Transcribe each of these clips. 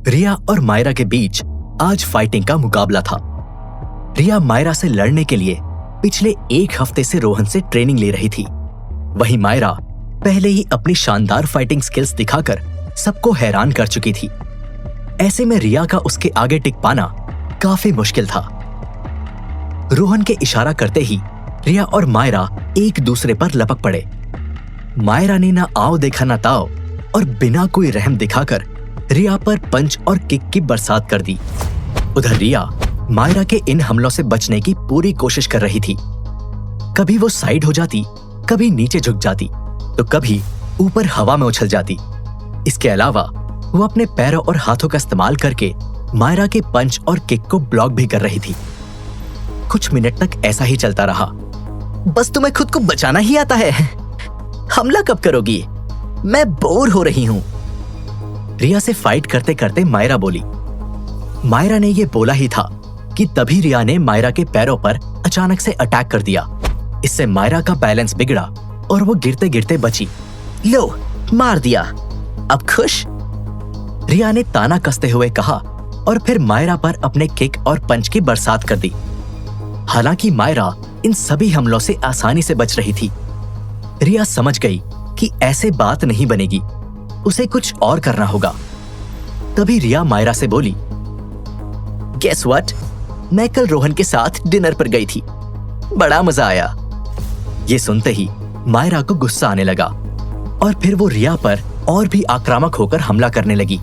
रिया और मायरा के बीच आज फाइटिंग का मुकाबला था। रिया मायरा से लड़ने के लिए पिछले 1 हफ्ते से रोहन से ट्रेनिंग ले रही थी। वहीं मायरा पहले ही अपनी शानदार फाइटिंग स्किल्स दिखाकर सबको हैरान कर चुकी थी। ऐसे में रिया का उसके आगे टिक पाना काफी मुश्किल था। रोहन के इशारा करते ही रिया और मायरा एक दूसरे पर लपक पड़े। मायरा ने ना आओ देखा ना ताओ और बिना कोई रहम दिखाकर रिया पर पंच और किक की बरसात कर दी। उधर रिया मायरा के इन हमलों से बचने की पूरी कोशिश कर रही थी। कभी वो साइड हो जाती, कभी नीचे झुक जाती, तो कभी ऊपर हवा में उछल जाती। इसके अलावा वो अपने पैरों और हाथों का इस्तेमाल करके मायरा के पंच और किक को ब्लॉक भी कर रही थी। कुछ मिनट तक ऐसा ही चलता रहा। बस तुम्हें खुद को बचाना ही आता है, हमला कब करोगी? मैं बोर हो रही हूं। रिया से फाइट करते करते मायरा बोली। मायरा ने यह बोला ही था कि तभी रिया ने मायरा के पैरों पर अचानक से अटैक कर दिया। इससे मायरा का बैलेंस बिगड़ा और वो गिरते गिरते बची। लो, मार दिया, अब खुश? रिया ने ताना कसते हुए कहा और फिर मायरा पर अपने किक और पंच की बरसात कर दी। हालांकि मायरा इन सभी हमलों से आसानी से बच रही थी। रिया समझ गई कि ऐसे बात नहीं बनेगी, उसे कुछ और करना होगा। तभी रिया मायरा से बोली, गेस व्हाट, मैं कल रोहन के साथ डिनर पर गई थी, बड़ा मजा आया। ये सुनते ही मायरा को गुस्सा आने लगा और फिर वो रिया पर और भी आक्रामक होकर हमला करने लगी।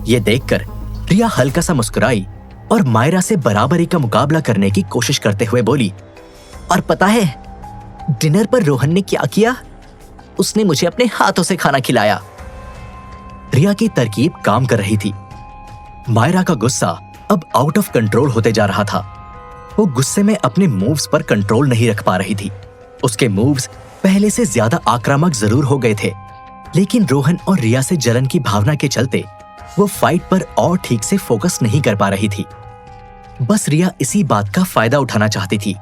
ये देखकर रिया हल्का सा मुस्कुराई और मायरा से बराबरी का मुकाबला करने की कोशिश करते हुए बोली, और पता है डिनर पर रोहन ने क्या किया? उसने मुझे अपने हाथों से खाना खिलाया। रिया की तरकीब काम कर रही थी। मायरा का गुस्सा अब आउट ऑफ कंट्रोल होते जा रहा था। वो गुस्से में अपने मूव्स पर कंट्रोल नहीं रख पा रही थी। उसके मूव्स पहले से ज्यादा आक्रामक जरूर हो गए थे, लेकिन रोहन और रिया से जलन की भावना के चलते वो फाइट पर और ठीक से फोकस नहीं कर पा रही थी। बस रिया इसी बात का फायदा उठाना चाहती थी।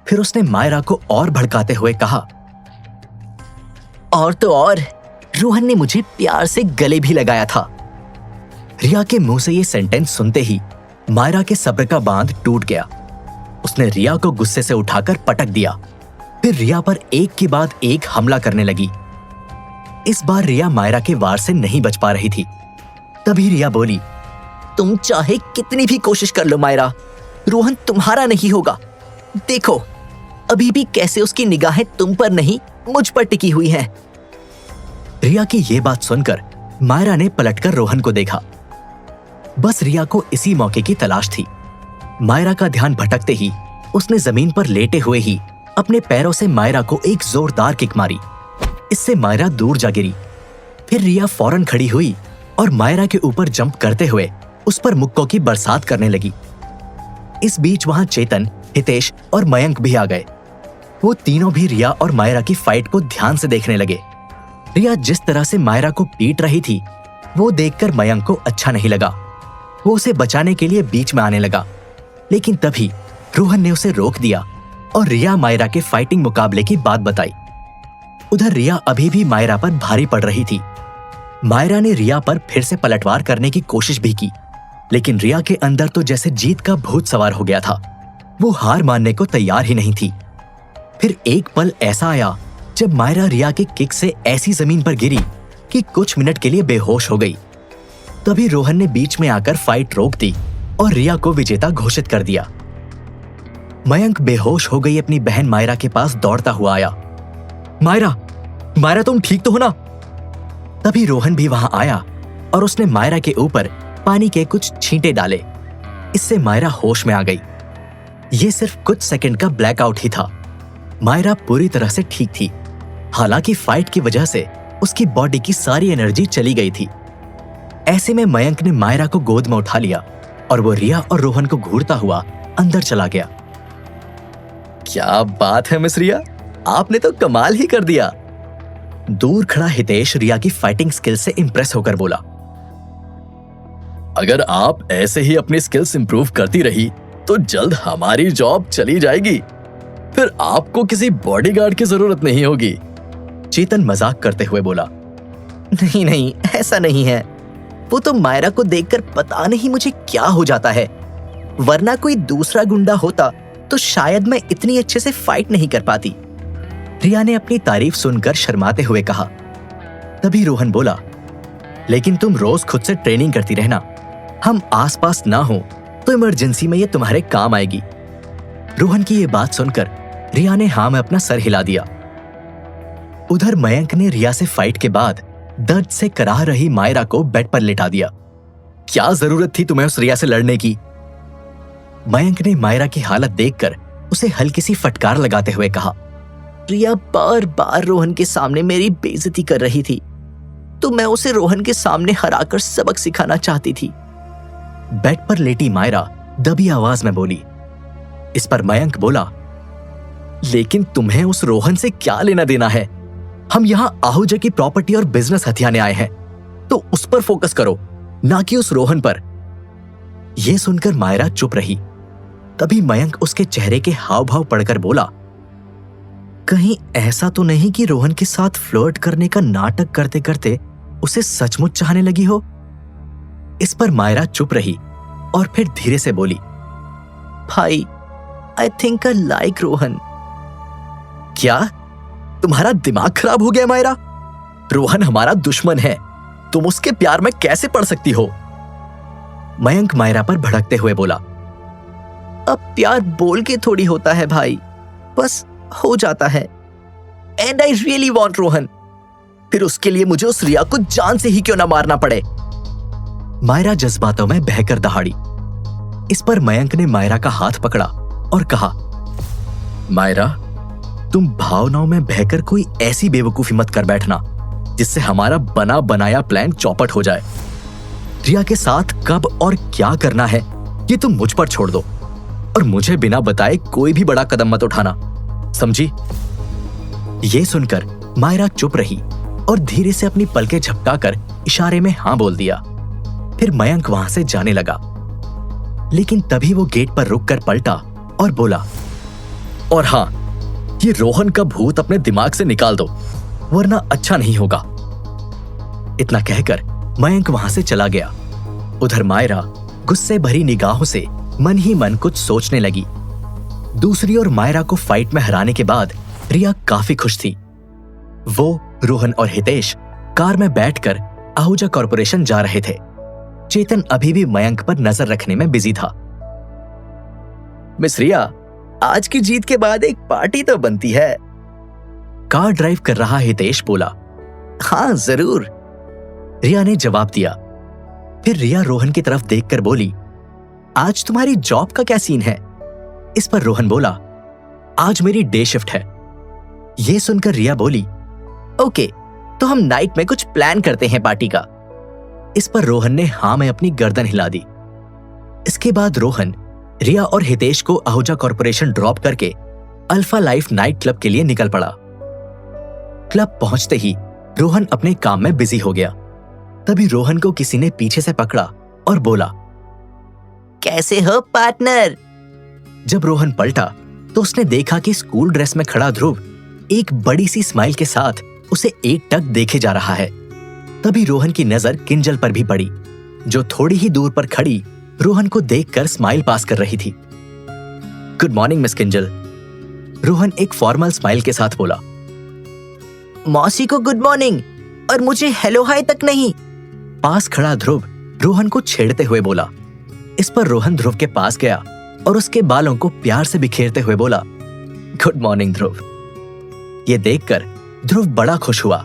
फिर उसने मायरा को और भड़काते हुए कहा, और तो और रोहन ने मुझे प्यार से गले भी लगाया था। रिया के मुंह से ये सेंटेंस सुनते ही मायरा के सब्र का बांध टूट गया। उसने रिया को गुस्से से उठाकर पटक दिया। फिर रिया पर एक के बाद एक हमला करने लगी। इस बार रिया मायरा के वार से नहीं बच पा रही थी। तभी रिया बोली, तुम चाहे कितनी भी कोशिश कर लो मायरा, रोहन तुम्हारा नहीं होगा। देखो अभी भी कैसे उसकी निगाहें तुम पर नहीं मुझ पर टिकी हुई हैं। रिया की ये बात सुनकर मायरा ने पलटकर रोहन को देखा। बस रिया को इसी मौके की तलाश थी। मायरा का ध्यान भटकते ही उसने जमीन पर लेटे हुए ही अपने पैरों से मायरा को एक जोरदार किक मारी। इससे मायरा दूर जा गिरी। फिर रिया फौरन खड़ी हुई और मायरा के ऊपर जंप करते हुए उस पर मुक्कों की बरसात करने लगी। इस बीच वहां चेतन, हितेश और मयंक भी आ गए। वो तीनों भी रिया और मायरा की फाइट को ध्यान से देखने लगे। रिया जिस तरह से मायरा को पीट रही थी, वो देखकर मयंक को अच्छा नहीं लगा। वो उसे बचाने के लिए बीच में आने लगा, लेकिन तभी रोहन ने उसे रोक दिया और रिया मायरा के फाइटिंग मुकाबले की बात बताई। उधर रिया अभी भी मायरा पर भारी पड़ रही थी। मायरा ने रिया पर फिर से पलटवार करने की कोशिश भी की, लेकिन रिया के अंदर तो जैसे जीत का भूत सवार हो गया था। वो हार मानने को तैयार ही नहीं थी। फिर एक पल ऐसा आया जब मायरा रिया के किक से ऐसी जमीन पर गिरी कि कुछ मिनट के लिए बेहोश हो गई। तभी रोहन ने बीच में आकर फाइट रोक दी और रिया को विजेता घोषित कर दिया। मयंक बेहोश हो गई अपनी बहन मायरा के पास दौड़ता हुआ आया। मायरा, मायरा तुम ठीक तो हो ना? तभी रोहन भी वहां आया और उसने मायरा के ऊपर पानी के कुछ छींटे डाले। इससे मायरा होश में आ गई। ये सिर्फ कुछ सेकंड का ब्लैकआउट ही था। मायरा पूरी तरह से ठीक थी। हालांकि फाइट की वजह से उसकी बॉडी की सारी एनर्जी चली गई थी। ऐसे में मयंक ने मायरा को गोद में उठा लिया और वो रिया और रोहन को घूरता हुआ अंदर चला गया। क्या बात है मिस रिया, आपने तो कमाल ही कर दिया। दूर खड़ा हितेश रिया की फाइटिंग स्किल से इंप्रेस होकर बोला, अगर आप ऐसे ही अपनी स्किल्स इंप्रूव करती रही तो जल्द हमारी जॉब चली जाएगी। फिर आपको किसी बॉडीगार्ड की जरूरत नहीं होगी। चेतन मजाक करते हुए बोला। नहीं नहीं, ऐसा नहीं है। वो तो मायरा को देखकर पता नहीं मुझे क्या हो जाता है, वरना कोई दूसरा गुंडा होता तो शायद मैं इतनी अच्छे से फाइट नहीं कर पाती। रिया ने अपनी तारीफ सुनकर शर्माते हुए कहा। तभी रोहन बोला, लेकिन तुम रोज खुद से ट्रेनिंग करती रहना, हम आसपास ना हो तो इमरजेंसी में ये तुम्हारे काम आएगी। रोहन की ये बात सुनकर रिया ने हाँ में अपना सर हिला दिया। उधर मयंक ने रिया से फाइट के बाद दर्द से कराह रही मायरा को बेड पर लिटा दिया। क्या जरूरत थी तुम्हें उस रिया से लड़ने की? मयंक ने मायरा की हालत देखकर उसे हल्की सी फटकार लगाते हुए कहा। रिया बार बार रोहन के सामने मेरी बेइज्जती कर रही थी, तो मैं उसे रोहन के सामने हराकर सबक सिखाना चाहती थी। बेड पर लेटी मायरा दबी आवाज में बोली। इस पर मयंक बोला, लेकिन तुम्हें उस रोहन से क्या लेना देना है? हम यहां आहूजा की प्रॉपर्टी और बिजनेस हथियाने आए हैं, तो उस पर फोकस करो, ना कि उस रोहन पर। यह सुनकर मायरा चुप रही। तभी मयंक उसके चेहरे के हाव भाव पढ़कर बोला, कहीं ऐसा तो नहीं कि रोहन के साथ फ्लर्ट करने का नाटक करते करते उसे सचमुच चाहने लगी हो? इस पर मायरा चुप रही और फिर धीरे से बोली, भाई, I think I like Rohan. क्या तुम्हारा दिमाग खराब हो गया मायरा? रोहन हमारा दुश्मन है, तुम उसके प्यार में कैसे पड़ सकती हो? मयंक मायरा पर भड़कते हुए बोला, अब प्यार बोल के थोड़ी होता है भाई, बस हो जाता है। And I really want Rohan, फिर उसके लिए मुझे उस रिया को जान से ही क्यों ना मारना पड़े। मायरा जज्बातों में बहकर दहाड़ी। इस पर मयंक ने मायरा का हाथ पकड़ा और कहा, मायरा, तुम भावनाओं में बहकर कोई ऐसी बेवकूफी मत कर बैठना जिससे हमारा बना बनाया प्लान चौपट हो जाए। रिया के साथ कब और क्या करना है ये तुम मुझ पर छोड़ दो, और मुझे बिना बताए कोई भी बड़ा कदम मत उठाना, समझी? ये सुनकर मायरा चुप रही और धीरे से अपनी पलकें झपकाकर इशारे में हां बोल दिया। फिर मयंक वहां से जाने लगा, लेकिन तभी वो गेट पर रुककर पलटा और बोला, और हां, ये रोहन का भूत अपने दिमाग से निकाल दो, वरना अच्छा नहीं होगा। इतना कहकर मयंक वहां से चला गया। उधर मायरा गुस्से भरी निगाहों से मन ही मन कुछ सोचने लगी। दूसरी ओर मायरा को फाइट में हराने के बाद रिया काफी खुश थी। वो, रोहन और हितेश कार में बैठकर आहूजा कॉरपोरेशन जा रहे थे। चेतन अभी भी मयंक पर नजर रखने में बिजी था। मिस रिया, आज की जीत के बाद एक पार्टी तो बनती है। कार ड्राइव कर रहा हितेश बोला। हाँ जरूर, रिया ने जवाब दिया। फिर रिया रोहन की तरफ देखकर बोली, आज तुम्हारी जॉब का क्या सीन है? इस पर रोहन बोला, आज मेरी डे शिफ्ट है। यह सुनकर रिया बोली, ओके, तो हम नाइट में कुछ प्लान करते हैं पार्टी का। इस पर रोहन ने हाँ में अपनी गर्दन हिला दी। इसके बाद रोहन रिया और हितेश को आहूजा कॉरपोरेशन ड्रॉप करके अल्फा लाइफ नाइट क्लब के लिए निकल पड़ा। क्लब पहुंचते ही रोहन अपने काम में बिजी हो गया। तभी रोहन को किसी ने पीछे से पकड़ा और बोला, कैसे हो पार्टनर? जब रोहन पलटा तो उसने देखा कि स्कूल ड्रेस में खड़ा ध्रुव एक बड़ी सी स्माइल के साथ उसे एकटक देखे जा रहा है। तभी रोहन की नजर किंजल पर भी पड़ी, जो थोड़ी ही दूर पर खड़ी रोहन को देखकर स्माइल पास कर रही थी। Good morning miss Kinjal, Rohan एक फॉर्मल स्माइल के साथ बोला। मौसी को गुड मॉर्निंग और मुझे हेलो हाय तक नहीं। पास खड़ा ध्रुव रोहन को छेड़ते हुए बोला। इस पर रोहन ध्रुव के पास गया और उसके बालों को प्यार से बिखेरते हुए बोला, गुड मॉर्निंग ध्रुव। ये देखकर ध्रुव बड़ा खुश हुआ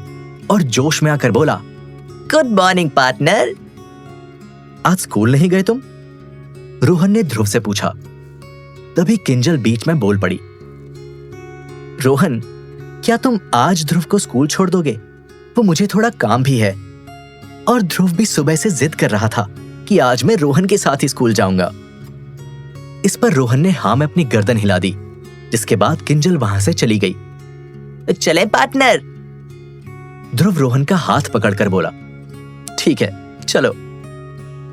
और जोश में आकर बोला, गुड मॉर्निंग पार्टनर। आज स्कूल नहीं गए तुम? रोहन ने ध्रुव से पूछा। तभी किंजल बीच में बोल पड़ी, रोहन, क्या तुम आज ध्रुव को स्कूल छोड़ दोगे? वो मुझे थोड़ा काम भी है। और ध्रुव भी सुबह से जिद कर रहा था कि आज मैं रोहन के साथ ही स्कूल जाऊंगा। इस पर रोहन ने हाँ में अपनी गर्दन हिला दी, जिसके बाद किंजल वहां से चली गई। चले पार्टनर, ध्रुव रोहन का हाथ पकड़कर बोला। ठीक है, चलो,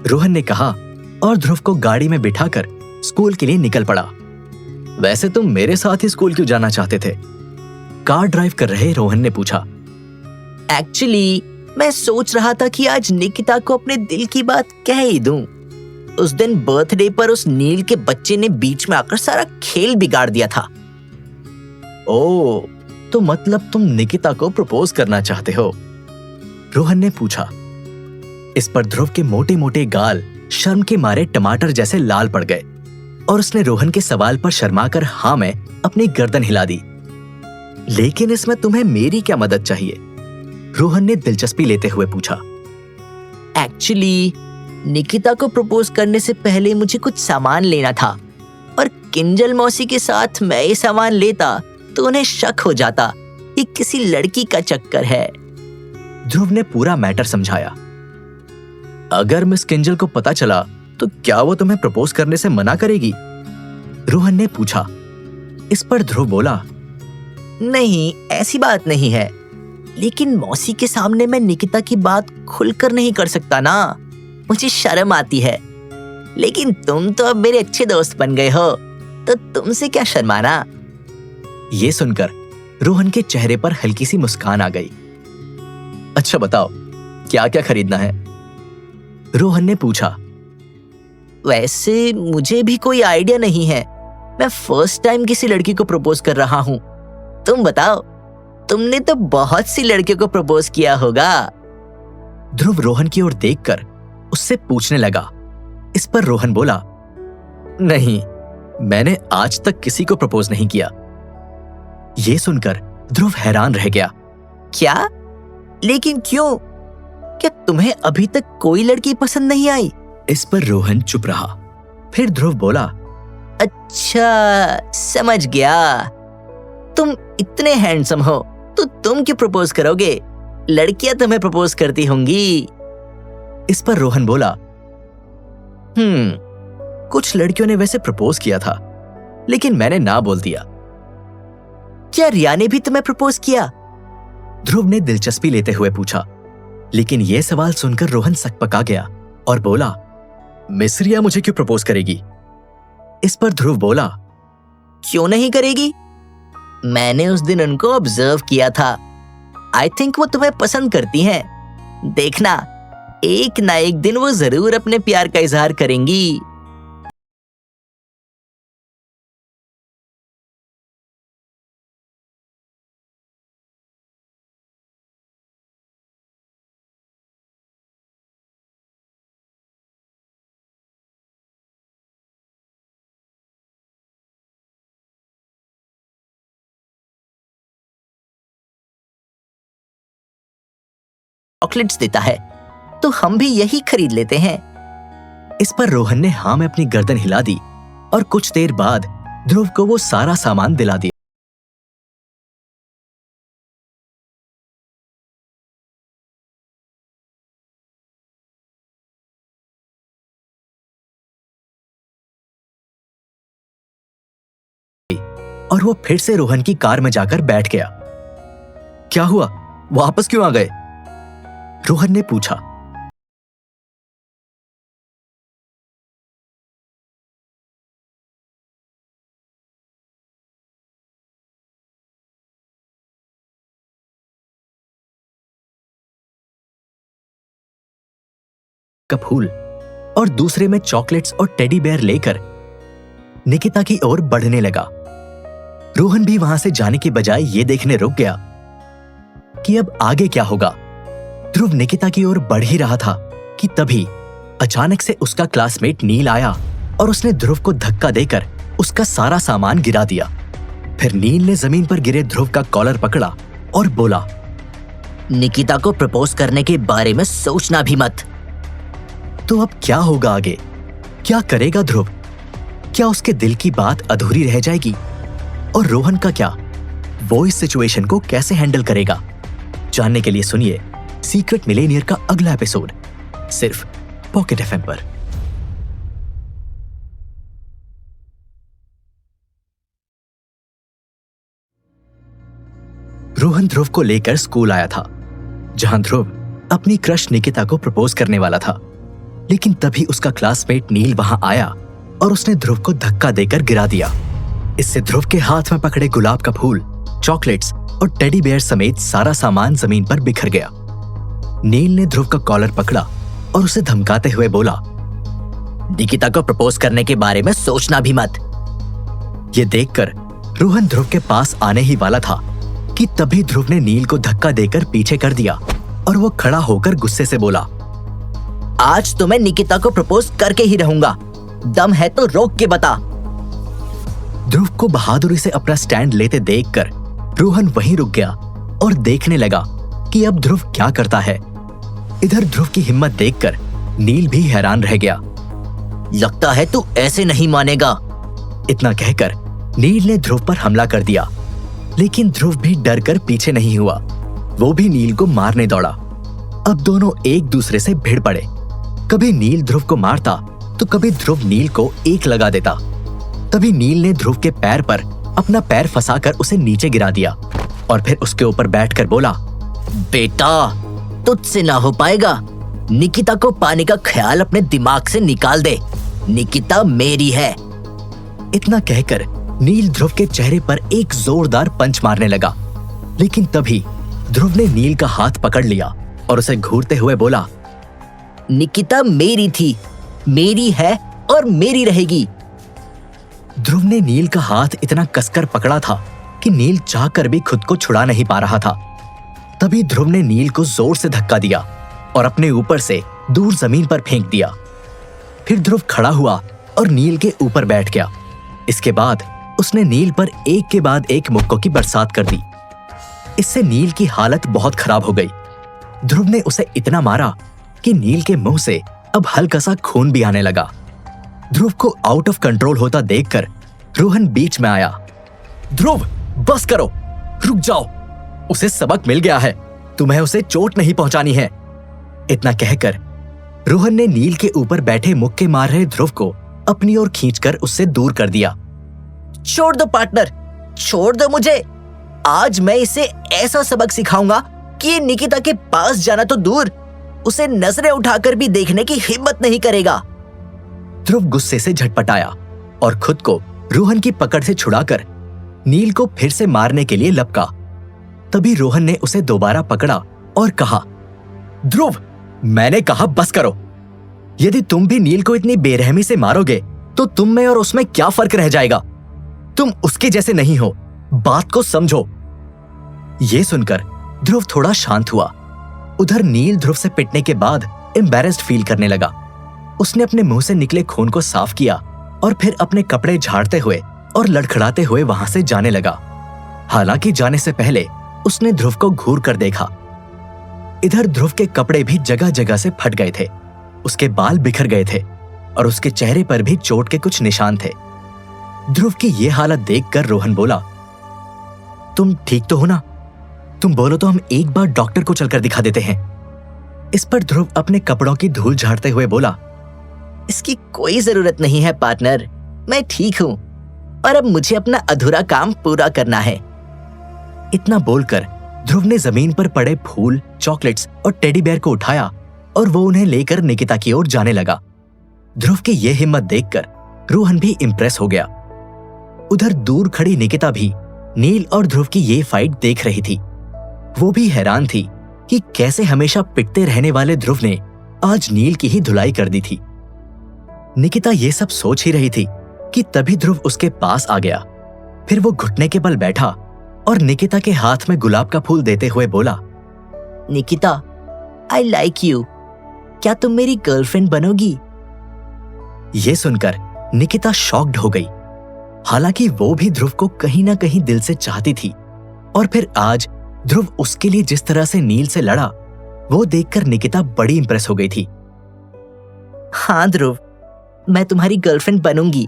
रोहन ने कहा और ध्रुव को गाड़ी में बिठाकर स्कूल के लिए निकल पड़ा। वैसे तुम मेरे साथ ही स्कूल क्यों जाना चाहते थे? कार ड्राइव कर रहे रोहन ने पूछा। एक्चुअली मैं सोच रहा था कि आज निकिता को अपने दिल की बात कह ही दूं। उस दिन बर्थडे पर उस नील के बच्चे ने बीच में आकर सारा खेल बिगाड़ दिया था। ओह, तो मतलब तुम निकिता को प्रपोज करना चाहते हो? रोहन ने पूछा। इस पर ध्रुव के मोटे मोटे गाल शर्म के मारे टमाटर जैसे लाल पड़ गए और उसने रोहन के सवाल पर शर्माकर हाँ में अपनी गर्दन हिला दी। लेकिन इसमें तुम्हें मेरी क्या मदद चाहिए? रोहन ने दिलचस्पी लेते हुए पूछा। एक्चुअली निकिता को प्रपोज करने से पहले मुझे कुछ सामान लेना था और किंजल मौसी के साथ मैं ये सामान लेता तो उन्हें शक हो जाता कि किसी लड़की का चक्कर है। ध्रुव ने पूरा मैटर समझाया। अगर मिस किंजल को पता चला तो क्या वो तुम्हें प्रपोज करने से मना करेगी? रोहन ने पूछा। इस पर ध्रुव बोला, नहीं, ऐसी बात नहीं है, लेकिन मौसी के सामने मैं निकिता की बात खुलकर नहीं कर सकता ना, मुझे शर्म आती है। लेकिन तुम तो अब मेरे अच्छे दोस्त बन गए हो, तो तुमसे क्या शर्माना। ये सुनकर रोहन के चेहरे पर हल्की सी मुस्कान आ गई। अच्छा बताओ, क्या क्या खरीदना है? रोहन ने पूछा। वैसे मुझे भी कोई आइडिया नहीं है, मैं फर्स्ट टाइम किसी लड़की को प्रपोज कर रहा हूँ। तुम बताओ, तुमने तो बहुत सी लड़कियों को प्रपोज किया होगा। ध्रुव रोहन की ओर देखकर उससे पूछने लगा। इस पर रोहन बोला, नहीं, मैंने आज तक किसी को प्रपोज नहीं किया। ये सुनकर ध्रुव हैरान रह गया। क्या? लेकिन क्यों? क्या तुम्हें अभी तक कोई लड़की पसंद नहीं आई? इस पर रोहन चुप रहा। फिर ध्रुव बोला, अच्छा, समझ गया। तुम इतने हैंडसम हो तो तुम क्यों प्रपोज करोगे? लड़कियां तुम्हें प्रपोज करती होंगी। इस पर रोहन बोला, कुछ लड़कियों ने वैसे प्रपोज किया था, लेकिन मैंने ना बोल दिया। क्या रिया ने भी तुम्हें प्रपोज किया? ध्रुव ने दिलचस्पी लेते हुए पूछा। लेकिन यह सवाल सुनकर रोहन सकपका गया और बोला, मिस रिया मुझे क्यों प्रपोज करेगी? इस पर ध्रुव बोला, क्यों नहीं करेगी? मैंने उस दिन उनको ऑब्जर्व किया था। आई थिंक वो तुम्हें पसंद करती हैं। देखना, एक ना एक दिन वो जरूर अपने प्यार का इजहार करेंगी। चॉकलेट्स देता है तो हम भी यही खरीद लेते हैं। इस पर रोहन ने हाँ में अपनी गर्दन हिला दी और कुछ देर बाद ध्रुव को वो सारा सामान दिला दिया। और वो फिर से रोहन की कार में जाकर बैठ गया। क्या हुआ, वापस क्यों आ गए? रोहन ने पूछा। का फूल और दूसरे में चॉकलेट्स और टेडी बेयर लेकर निकिता की ओर बढ़ने लगा। रोहन भी वहां से जाने के बजाय ये देखने रुक गया कि अब आगे क्या होगा। ध्रुव निकिता की ओर बढ़ ही रहा था कि तभी अचानक से उसका क्लासमेट नील आया और उसने ध्रुव को धक्का देकर उसका सारा सामान गिरा दिया। फिर नील ने जमीन पर गिरे ध्रुव का कॉलर पकड़ा और बोला, निकिता को प्रपोज करने के बारे में सोचना भी मत। तो अब क्या होगा आगे? क्या करेगा ध्रुव? क्या उसके दिल की बात अधूरी रह जाएगी? और रोहन का क्या? वो इस सिचुएशन को कैसे हैंडल करेगा? जानने के लिए सुनिए सीक्रेट मिलेनियर का अगला एपिसोड सिर्फ पॉकेट एफएम पर। रोहन ध्रुव को लेकर स्कूल आया था, जहां ध्रुव अपनी क्रश निकिता को प्रपोज करने वाला था। लेकिन तभी उसका क्लासमेट नील वहां आया और उसने ध्रुव को धक्का देकर गिरा दिया। इससे ध्रुव के हाथ में पकड़े गुलाब का फूल, चॉकलेट्स और टेडी बेयर समेत सारा सामान जमीन पर बिखर गया। नील ने ध्रुव का कॉलर पकड़ा और उसे धमकाते हुए बोला, निकिता को प्रपोज करने के बारे में सोचना भी मत। ये देखकर रोहन ध्रुव के पास आने ही वाला था कि तभी ध्रुव ने नील को धक्का देकर पीछे कर दिया और वो खड़ा होकर गुस्से से बोला, आज तो मैं निकिता को प्रपोज करके ही रहूंगा। दम है तो रोक के बता। ध्रुव को बहादुरी से अपना स्टैंड लेते देखकर रोहन वहीं रुक गया और देखने लगा कि अब ध्रुव क्या करता है। इधर ध्रुव की हिम्मत देखकर नील भी हैरान रह गया। लगता है तू ऐसे नहीं मानेगा। इतना कहकर नील ने ध्रुव पर हमला कर दिया, लेकिन ध्रुव भी डर कर पीछे नहीं हुआ। वो भी नील को मारने दौड़ा। अब दोनों एक दूसरे से भिड़ पड़े। कभी नील ध्रुव को मारता तो कभी ध्रुव नील को एक लगा देता। तभी नील ने ध्रुव के पैर पर अपना पैर फंसाकर उसे नीचे गिरा दिया और फिर उसके ऊपर बैठकर बोला, बेटा तुझसे ना हो पाएगा। निकिता को पाने का ख्याल अपने दिमाग से निकाल दे। निकिता मेरी है। इतना कहकर नील ध्रुव के चेहरे पर एक जोरदार पंच मारने लगा, लेकिन तभी ध्रुव ने नील का हाथ पकड़ लिया और उसे घूरते हुए बोला, निकिता मेरी थी, मेरी है और मेरी रहेगी। ध्रुव ने नील का हाथ इतना कसकर पकड़ा था कि नील चाहकर भी खुद को छुड़ा नहीं पा रहा था। तभी ध्रुव ने नील को जोर से धक्का दिया और अपने ऊपर से दूर जमीन पर फेंक दिया। फिर ध्रुव खड़ा हुआ और नील के ऊपर बैठ गया। इसके बाद उसने नील पर एक के बाद एक मुक्कों की बरसात कर दी। इससे नील की हालत बहुत खराब हो गई। ध्रुव ने उसे इतना मारा कि नील के मुंह से अब हल्का सा खून भी आने लगा। ध्रुव को आउट ऑफ कंट्रोल होता देखकर रोहन बीच में आया। ध्रुव, बस करो, रुक जाओ, उसे सबक मिल गया है, तुम्हें उसे चोट नहीं पहुंचानी है। इतना कहकर रोहन ने नील के ऊपर बैठे मुक्के मार रहे ध्रुव को अपनी ओर खींचकर उससे दूर कर दिया। छोड़ दो पार्टनर, छोड़ दो मुझे। आज मैं इसे ऐसा सबक सिखाऊंगा कि ये निकिता के पास जाना तो दूर, उसे नजरें उठाकर भी देखने की हिम्मत नहीं करेगा। ध्रुव गुस्से से झटपटाया और खुद को रोहन की पकड़ से छुड़ाकर नील को फिर से मारने के लिए लपका। तभी रोहन ने उसे दोबारा पकड़ा और कहा, ध्रुव, मैंने कहा बस करो। यदि तुम भी नील को इतनी बेरहमी से मारोगे तो तुम में और उसमें क्या फर्क रह जाएगा? तुम उसके जैसे नहीं हो, बात को समझो। ये सुनकर ध्रुव थोड़ा शांत हुआ। उधर नील ध्रुव से पिटने के बाद एम्बैरेस्ड फील करने लगा। उसने अपने मुंह से निकले खून को साफ किया और फिर अपने कपड़े झाड़ते हुए और लड़खड़ाते हुए वहां से जाने लगा। हालांकि जाने से पहले उसने ध्रुव को घूर कर देखा। इधर ध्रुव के कपड़े भी जगह जगह से फट गए थे, उसके बाल बिखर गए थे और उसके चेहरे पर भी चोट के कुछ निशान थे। ध्रुव की ये हालत देखकर रोहन बोला, तुम ठीक तो हो ना? तुम बोलो तो हम एक बार डॉक्टर को चलकर दिखा देते हैं। इस पर ध्रुव अपने कपड़ों की धूल झाड़ते हुए बोला, इसकी कोई जरूरत नहीं है पार्टनर, मैं ठीक हूँ और अब मुझे अपना अधूरा काम पूरा करना है। इतना बोलकर ध्रुव ने जमीन पर पड़े फूल, चॉकलेट्स और टेडी बेयर को उठाया और वो उन्हें लेकर निकिता की ओर जाने लगा। ध्रुव की यह हिम्मत देखकर रोहन भी इंप्रेस हो गया। उधर दूर खड़ी निकिता भी नील और ध्रुव की ये फाइट देख रही थी। वो भी हैरान थी कि कैसे हमेशा पिटते रहने वाले ध्रुव ने आज नील की ही धुलाई कर दी थी। निकिता ये सब सोच ही रही थी कि तभी ध्रुव उसके पास आ गया। फिर वो घुटने के बल बैठा और निकिता के हाथ में गुलाब का फूल देते हुए बोला, निकिता, आई लाइक यू। क्या तुम मेरी गर्लफ्रेंड बनोगी? ये सुनकर निकिता शॉक्ड हो गई। हालांकि वो भी ध्रुव को कहीं ना कहीं दिल से चाहती थी और फिर आज ध्रुव उसके लिए जिस तरह से नील से लड़ा, वो देखकर निकिता बड़ी इंप्रेस हो गई थी। हाँ ध्रुव, मैं तुम्हारी गर्लफ्रेंड बनूंगी।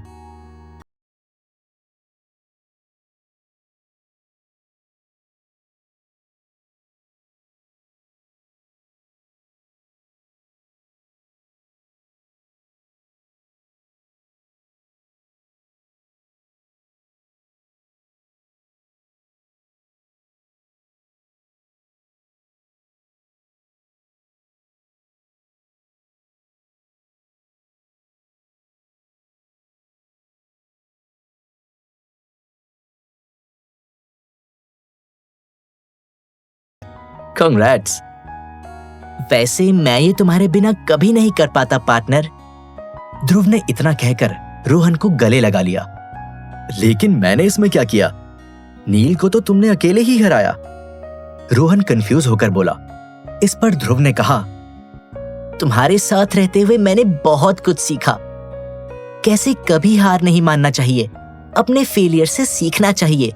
Congrats! वैसे मैं ये तुम्हारे बिना कभी नहीं कर पाता पार्टनर। ध्रुव ने इतना कहकर रोहन को गले लगा लिया। लेकिन मैंने इसमें क्या किया? नील को तो तुमने अकेले ही हराया। रोहन कंफ्यूज होकर बोला। इस पर ध्रुव ने कहा, तुम्हारे साथ रहते हुए मैंने बहुत कुछ सीखा। कैसे कभी हार नहीं मानना चाहिए, अपने फेलियर से सीखना चाहिए।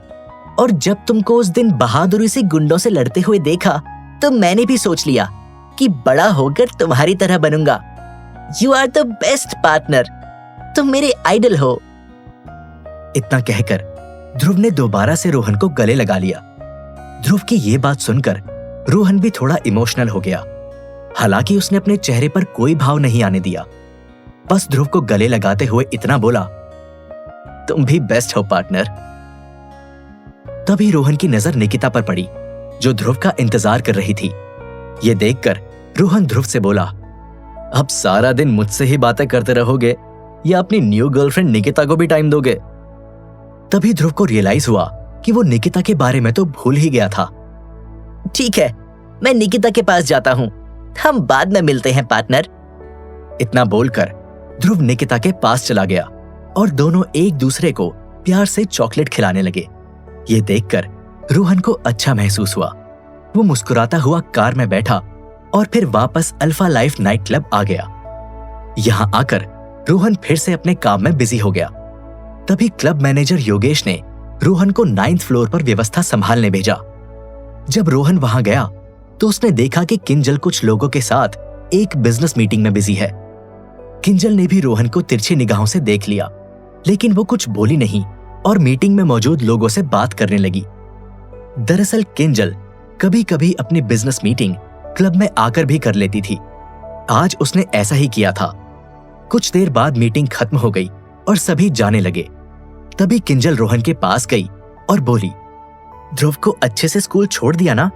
और जब तुमको उस दिन बहादुरी से गुंडों से लड़ते हुए देखा तो मैंने भी सोच लिया कि बड़ा होकर तुम्हारी तरह बनूंगा। You are the best partner, तुम मेरे आइडल हो। इतना कहकर ध्रुव ने दोबारा से रोहन को गले लगा लिया। ध्रुव की ये बात सुनकर रोहन भी थोड़ा इमोशनल हो गया। हालांकि उसने अपने चेहरे पर कोई भाव नहीं आने दिया, बस ध्रुव को गले लगाते हुए इतना बोला, तुम भी बेस्ट हो पार्टनर। तभी रोहन की नजर निकिता पर पड़ी, जो ध्रुव का इंतजार कर रही थी। ये देखकर रोहन ध्रुव से बोला, अब सारा दिन मुझसे ही बातें करते रहोगे या अपनी न्यू गर्लफ्रेंड निकिता को भी टाइम दोगे? तभी ध्रुव को रियलाइज हुआ कि वो निकिता के बारे में तो भूल ही गया था। ठीक है, मैं निकिता के पास जाता हूँ, हम बाद में मिलते हैं पार्टनर। इतना बोलकर ध्रुव निकिता के पास चला गया और दोनों एक दूसरे को प्यार से चॉकलेट खिलाने लगे। ये देखकर रोहन को अच्छा महसूस हुआ। वो मुस्कुराता हुआ कार में बैठा और फिर वापस अल्फा लाइफ नाइट क्लब आ गया। यहाँ आकर रोहन फिर से अपने काम में बिजी हो गया। तभी क्लब मैनेजर योगेश ने रोहन को 9th फ्लोर पर व्यवस्था संभालने भेजा। जब रोहन वहां गया तो उसने देखा कि किंजल कुछ लोगों के साथ एक बिजनेस मीटिंग में बिजी है। किंजल ने भी रोहन को तिरछी निगाहों से देख लिया, लेकिन वो कुछ बोली नहीं और मीटिंग में मौजूद लोगों से बात करने लगी। दरअसल किंजल कभी कभी अपनी बिजनेस मीटिंग क्लब में आकर भी कर लेती थी। आज उसने ऐसा ही किया था। कुछ देर बाद मीटिंग खत्म हो गई और सभी जाने लगे। तभी किंजल रोहन के पास गई और बोली, ध्रुव को अच्छे से स्कूल छोड़ दिया ना?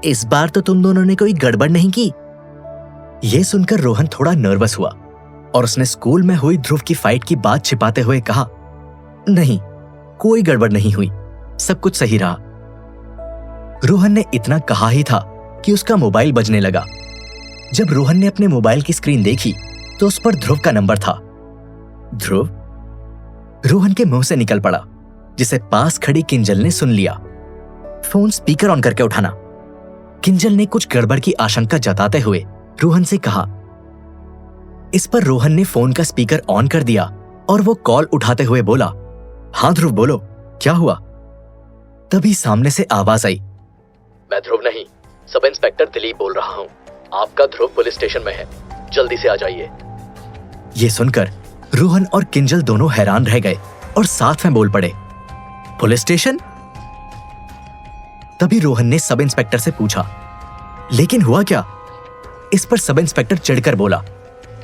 इस बार तो तुम दोनों ने कोई गड़बड़ नहीं की? यह सुनकर रोहन थोड़ा नर्वस हुआ और उसने स्कूल में हुई ध्रुव की फाइट की बात छिपाते हुए कहा, नहीं, कोई गड़बड़ नहीं हुई, सब कुछ सही रहा। रोहन ने इतना कहा ही था कि उसका मोबाइल बजने लगा। जब रोहन ने अपने मोबाइल की स्क्रीन देखी तो उस पर ध्रुव का नंबर था। ध्रुव? रोहन के मुंह से निकल पड़ा, जिसे पास खड़ी किंजल ने सुन लिया। फोन स्पीकर ऑन करके उठाना। किंजल ने कुछ गड़बड़ की आशंका जताते हुए रोहन से कहा। इस पर रोहन ने फोन का स्पीकर ऑन कर दिया और वो कॉल उठाते हुए बोला, हाँ ध्रुव बोलो, क्या हुआ? तभी सामने से आवाज आई, मैं ध्रुव नहीं, सब इंस्पेक्टर दिलीप बोल रहा हूँ। आपका ध्रुव पुलिस स्टेशन में है, जल्दी से आ जाइए। ये सुनकर रोहन और किंजल दोनों हैरान रह गए और साथ में बोल पड़े, पुलिस स्टेशन? तभी रोहन ने सब इंस्पेक्टर से पूछा, लेकिन हुआ क्या? इस पर सब इंस्पेक्टर चिढ़कर बोला,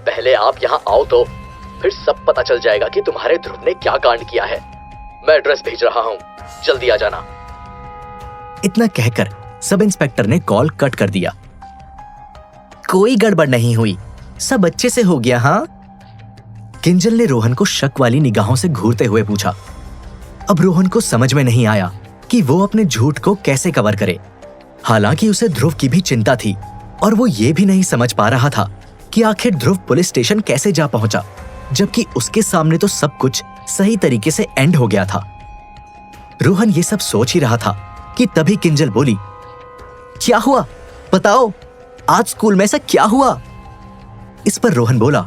पहले आप यहाँ आओ तो फिर सब पता चल जाएगा कि तुम्हारे ध्रुव ने क्या कांड किया है। मैं एड्रेस भेज रहा हूँ, जल्दी आ जाना। इतना कहकर सब इंस्पेक्टर ने कॉल कट कर दिया। कोई गड़बड़ नहीं हुई, सब अच्छे से हो गया। हाँ? किंजल ने रोहन को शक वाली निगाहों से घूरते हुए पूछा। अब रोहन को समझ में नहीं आया कि वो अपने झूठ को कैसे कवर करे। हालांकि उसे ध्रुव की भी चिंता थी और वो ये भी नहीं समझ पा रहा था कि आखिर ध्रुव पुलिस स्टेशन कैसे जा पहुंचा, जबकि उसके सामने तो सब कुछ सही तरीके से एंड हो गया था। रोहन ये सब सोच ही रहा था कि तभी किंजल बोली, क्या हुआ बताओ, आज स्कूल में ऐसा क्या हुआ? इस पर रोहन बोला,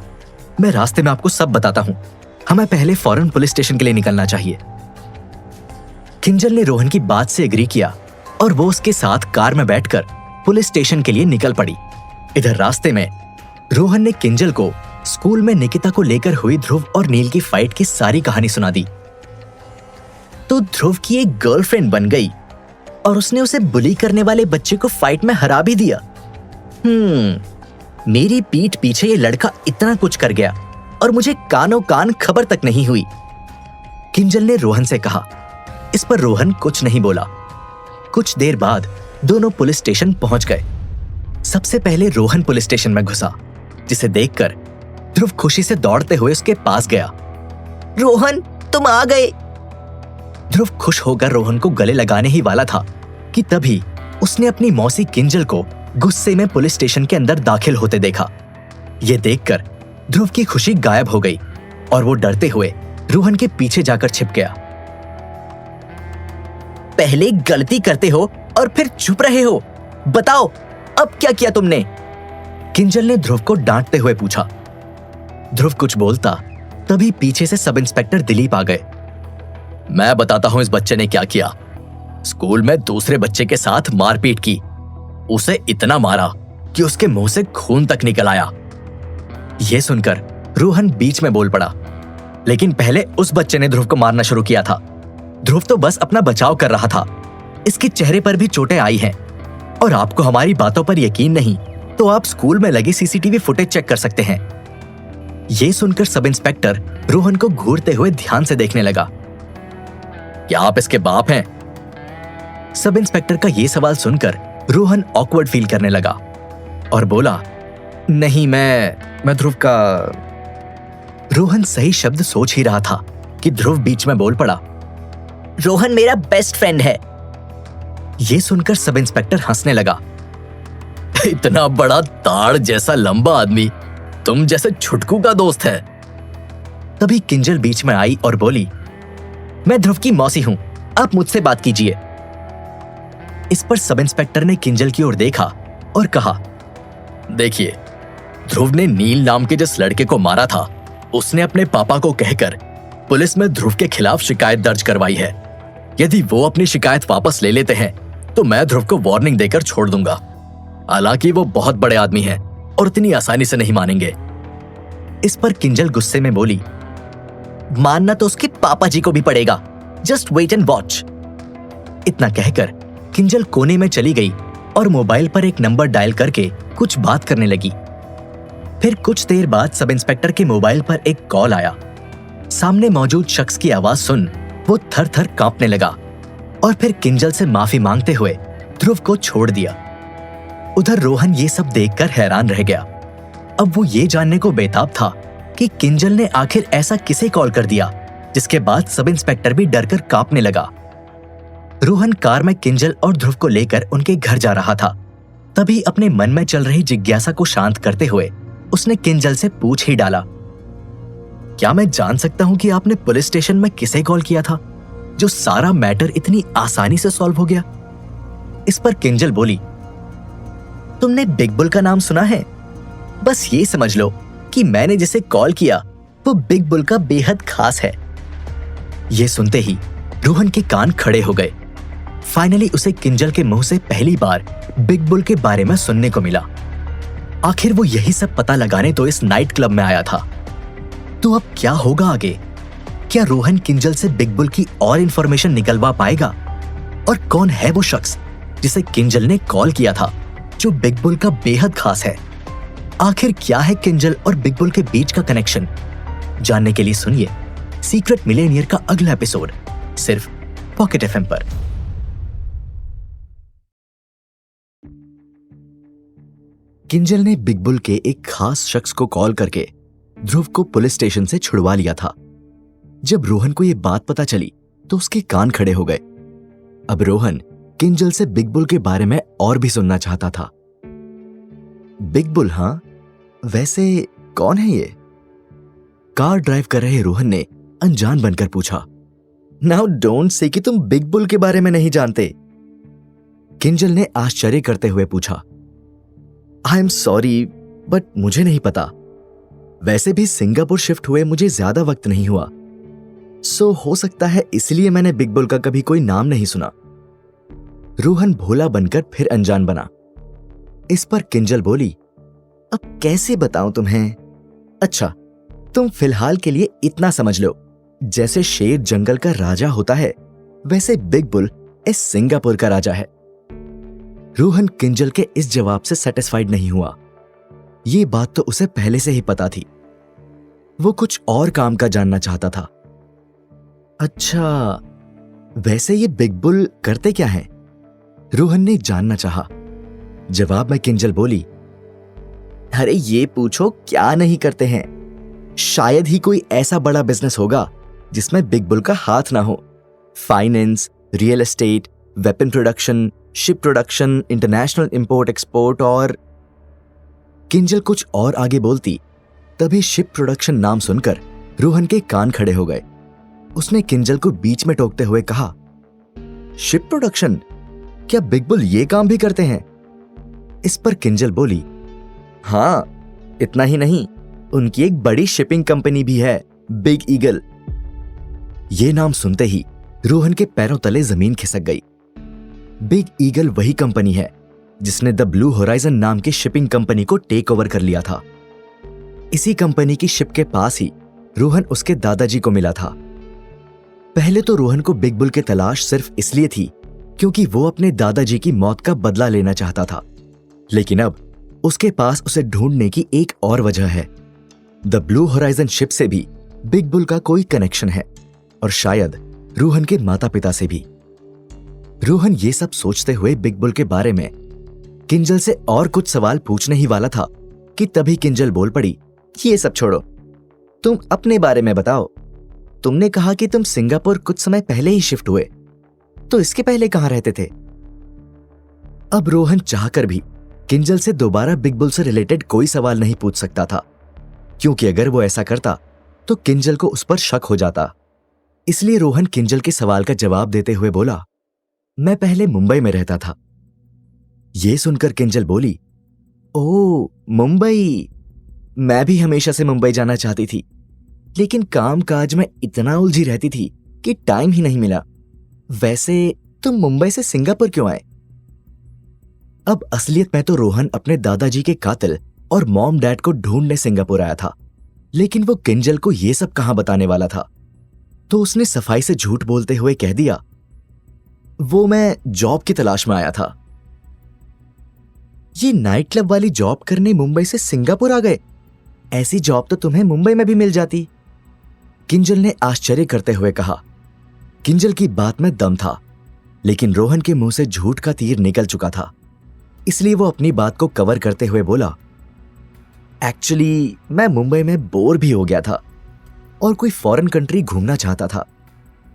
मैं रास्ते में आपको सब बताता हूं, हमें पहले फौरन पुलिस स्टेशन के लिए निकलना चाहिए। किंजल ने रोहन की बात से एग्री किया और वो उसके साथ कार में बैठकर पुलिस स्टेशन के लिए निकल पड़ी। इधर रास्ते में रोहन ने किंजल को स्कूल में निकिता को लेकर हुई ध्रुव और नील की फाइट की सारी कहानी सुना दी। तो ध्रुव की एक गर्लफ्रेंड बन गई और उसने उसे बुली करने वाले बच्चे को फाइट में हरा भी दिया। मेरी पीठ पीछे ये लड़का इतना कुछ कर गया और मुझे कानों कान खबर तक नहीं हुई, किंजल ने रोहन से कहा। इस पर रोहन कुछ नहीं बोला। कुछ देर बाद दोनों पुलिस स्टेशन पहुंच गए। सबसे पहले रोहन पुलिस स्टेशन में घुसा, जिसे देखकर ध्रुव खुशी से दौड़ते हुए उसके पास गया। रोहन, तुम आ गए। ध्रुव खुश होकर रोहन को गले लगाने ही वाला था कि तभी उसने अपनी मौसी किंजल को गुस्से में पुलिस स्टेशन के अंदर दाखिल होते देखा। यह देखकर ध्रुव की खुशी गायब हो गई और वो डरते हुए रोहन के पीछे जाकर छिप गया। पहले गलती करते हो और फिर चुप रहे हो। बताओ अब क्या किया तुमने? किंजल ने ध्रुव को डांटते हुए पूछा। ध्रुव कुछ बोलता तभी पीछे से सब इंस्पेक्टर दिलीप आ गए। मैं बताता हूं इस बच्चे ने क्या किया। स्कूल में दूसरे बच्चे के साथ मारपीट की, उसे इतना मारा कि उसके मुंह से खून तक निकल आया। यह सुनकर रोहन बीच में बोल पड़ा, लेकिन पहले उस बच्चे ने ध्रुव को मारना शुरू किया था। ध्रुव तो बस अपना बचाव कर रहा था। इसके चेहरे पर भी चोटें आई हैं और आपको हमारी बातों पर यकीन नहीं तो आप स्कूल में लगी सीसीटीवी फुटेज चेक कर सकते हैं। यह सुनकर सब इंस्पेक्टर रोहन को घूरते हुए ध्यान से देखने लगा। क्या आप इसके बाप हैं? सब इंस्पेक्टर का यह सवाल सुनकर रोहन ऑकवर्ड फील करने लगा और बोला, नहीं मैं ध्रुव का। रोहन सही शब्द सोच ही रहा था कि ध्रुव बीच में बोल पड़ा, रोहन मेरा बेस्ट फ्रेंड है। यह सुनकर सब इंस्पेक्टर हंसने लगा। इतना बड़ा ताड़ जैसा लंबा आदमी तुम जैसे छुटकू का दोस्त है। तभी किंजल बीच में आई और बोली, मैं ध्रुव की मौसी हूं, आप मुझसे बात कीजिए। इस पर सब इंस्पेक्टर ने किंजल की ओर देखा और कहा, देखिए, ध्रुव ने नील नाम के जिस लड़के को मारा था उसने अपने पापा को कहकर पुलिस में ध्रुव के खिलाफ शिकायत दर्ज करवाई है। यदि वो अपनी शिकायत वापस ले लेते हैं तो मैं ध्रुव को वार्निंग देकर छोड़ दूंगा। हालांकि वो बहुत बड़े आदमी हैं और इतनी आसानी से नहीं मानेंगे। इस पर किंजल गुस्से में बोली, मानना तो उसके पापा जी को भी पड़ेगा। Just wait and watch. इतना कहकर किंजल कोने में चली गई और मोबाइल पर एक नंबर डायल करके कुछ बात करने लगी। फिर कुछ देर बाद सब इंस्पेक्टर के मोबाइल पर एक कॉल आया। सामने मौजूद शख्स की आवाज सुन वो थर थर कांपने लगा और फिर किंजल से माफी मांगते हुए ध्रुव को छोड़ दिया। उधर रोहन ये सब देखकर हैरान रह गया। अब वो ये जानने को बेताब था कि किंजल ने आखिर ऐसा किसे कॉल कर दिया जिसके बाद सब इंस्पेक्टर भी डरकर कांपने लगा। रोहन कार में किंजल और ध्रुव को लेकर उनके घर जा रहा था। तभी अपने मन में चल रही जिज्ञासा को शांत करते हुए उसने किंजल से पूछ ही डाला, क्या मैं जान सकता हूं कि आपने पुलिस स्टेशन में किसे कॉल किया था जो सारा मैटर इतनी आसानी से सॉल्व हो गया? इस पर किंजल बोली, तुमने बिग बुल का नाम सुना है? बस ये समझ लो कि मैंने जिसे कॉल किया वो बिग बुल का बेहद खास है। ये सुनते ही रोहन के कान खड़े हो गए। फाइनली उसे किंजल के मुंह से पहली बार बिग बुल के बारे में सुनने को मिला। आखिर वो यही सब पता लगाने तो इस नाइट क्लब में आया था। तो अब क्या होगा आगे? क्या रोहन किंजल से बिग बुल की और इंफॉर्मेशन निकलवा पाएगा? और कौन है वो शख्स जिसे किंजल ने कॉल किया था जो बिग बुल का बेहद खास है? आखिर क्या है किंजल और बिग बुल के बीच का कनेक्शन? जानने के लिए सुनिए सीक्रेट मिलेनियर का अगला एपिसोड सिर्फ पॉकेट एफएम पर। किंजल ने बिग बुल के एक खास शख्स को कॉल करके ध्रुव को पुलिस स्टेशन से छुड़वा लिया था। जब रोहन को यह बात पता चली तो उसके कान खड़े हो गए। अब रोहन किंजल से बिग बुल के बारे में और भी सुनना चाहता था। Big bull? हाँ, वैसे कौन है ये? कार ड्राइव कर रहे रोहन ने अनजान बनकर पूछा। नाउ डोंट से कि तुम बिग बुल के बारे में नहीं जानते। किंजल ने आश्चर्य करते हुए पूछा। आई एम सॉरी बट मुझे नहीं पता। वैसे भी सिंगापुर शिफ्ट हुए मुझे ज्यादा वक्त नहीं हुआ, सो हो सकता है इसलिए मैंने बिग बुल का कभी कोई नाम नहीं सुना। रोहन भोला बनकर फिर अनजान बना। इस पर किंजल बोली, अब कैसे बताऊं तुम्हें? अच्छा, तुम फिलहाल के लिए इतना समझ लो, जैसे शेर जंगल का राजा होता है वैसे बिग बुल इस सिंगापुर का राजा है। रोहन किंजल के इस जवाब से सेटिस्फाइड नहीं हुआ। ये बात तो उसे पहले से ही पता थी। वो कुछ और काम का जानना चाहता था। अच्छा, वैसे ये बिग बुल करते क्या हैं? रोहन ने जानना चाहा। जवाब में किंजल बोली, अरे ये पूछो क्या नहीं करते हैं। शायद ही कोई ऐसा बड़ा बिजनेस होगा जिसमें बिग बुल का हाथ ना हो। Finance, real estate, weapon production, ship production, international import export और। किंजल कुछ और आगे बोलती, तभी शिप प्रोडक्शन नाम सुनकर रोहन के कान खड़े हो गए। उसने किंजल को बीच में टोकते हुए कहा, शिप प्रोडक्शन? क्या बिग बुल ये काम भी करते हैं? इस पर किंजल बोली, हाँ, इतना ही नहीं, उनकी एक बड़ी शिपिंग कंपनी भी है, बिग ईगल। ये नाम सुनते ही रोहन के पैरों तले जमीन खिसक गई। बिग ईगल वही कंपनी है जिसने द ब्लू होराइजन नाम की शिपिंग कंपनी को टेक ओवर कर लिया था। इसी कंपनी की शिप के पास ही रोहन उसके दादाजी को मिला था। पहले तो रोहन को बिग बुल की तलाश सिर्फ इसलिए थी क्योंकि वो अपने दादाजी की मौत का बदला लेना चाहता था, लेकिन अब उसके पास उसे ढूंढने की एक और वजह है। द ब्लू होराइजन शिप से भी बिग बुल का कोई कनेक्शन है, और शायद रोहन के माता पिता से भी। रोहन ये सब सोचते हुए बिग बुल के बारे में किंजल से और कुछ सवाल पूछने ही वाला था कि तभी किंजल बोल पड़ी, ये सब छोड़ो, तुम अपने बारे में बताओ। तुमने कहा कि तुम सिंगापुर कुछ समय पहले ही शिफ्ट हुए, तो इसके पहले कहां रहते थे? अब रोहन चाहकर भी किंजल से दोबारा बिग बुल से रिलेटेड कोई सवाल नहीं पूछ सकता था, क्योंकि अगर वो ऐसा करता तो किंजल को उस पर शक हो जाता। इसलिए रोहन किंजल के सवाल का जवाब देते हुए बोला, मैं पहले मुंबई में रहता था। ये सुनकर किंजल बोली, ओह, मुंबई। मैं भी हमेशा से मुंबई जाना चाहती थी, लेकिन काम काज में इतना उलझी रहती थी कि टाइम ही नहीं मिला। वैसे तुम मुंबई से सिंगापुर क्यों आए? अब असलियत में तो रोहन अपने दादाजी के कातिल और मॉम डैड को ढूंढने सिंगापुर आया था, लेकिन वो किंजल को ये सब कहां बताने वाला था। तो उसने सफाई से झूठ बोलते हुए कह दिया, वो मैं जॉब की तलाश में आया था। ये नाइट क्लब वाली जॉब करने मुंबई से सिंगापुर आ गए? ऐसी जॉब तो तुम्हें मुंबई में भी मिल जाती, किंजल ने आश्चर्य करते हुए कहा। किंजल की बात में दम था, लेकिन रोहन के मुंह से झूठ का तीर निकल चुका था, इसलिए वो अपनी बात को कवर करते हुए बोला, एक्चुअली मैं मुंबई में बोर भी हो गया था और कोई फॉरेन कंट्री घूमना चाहता था,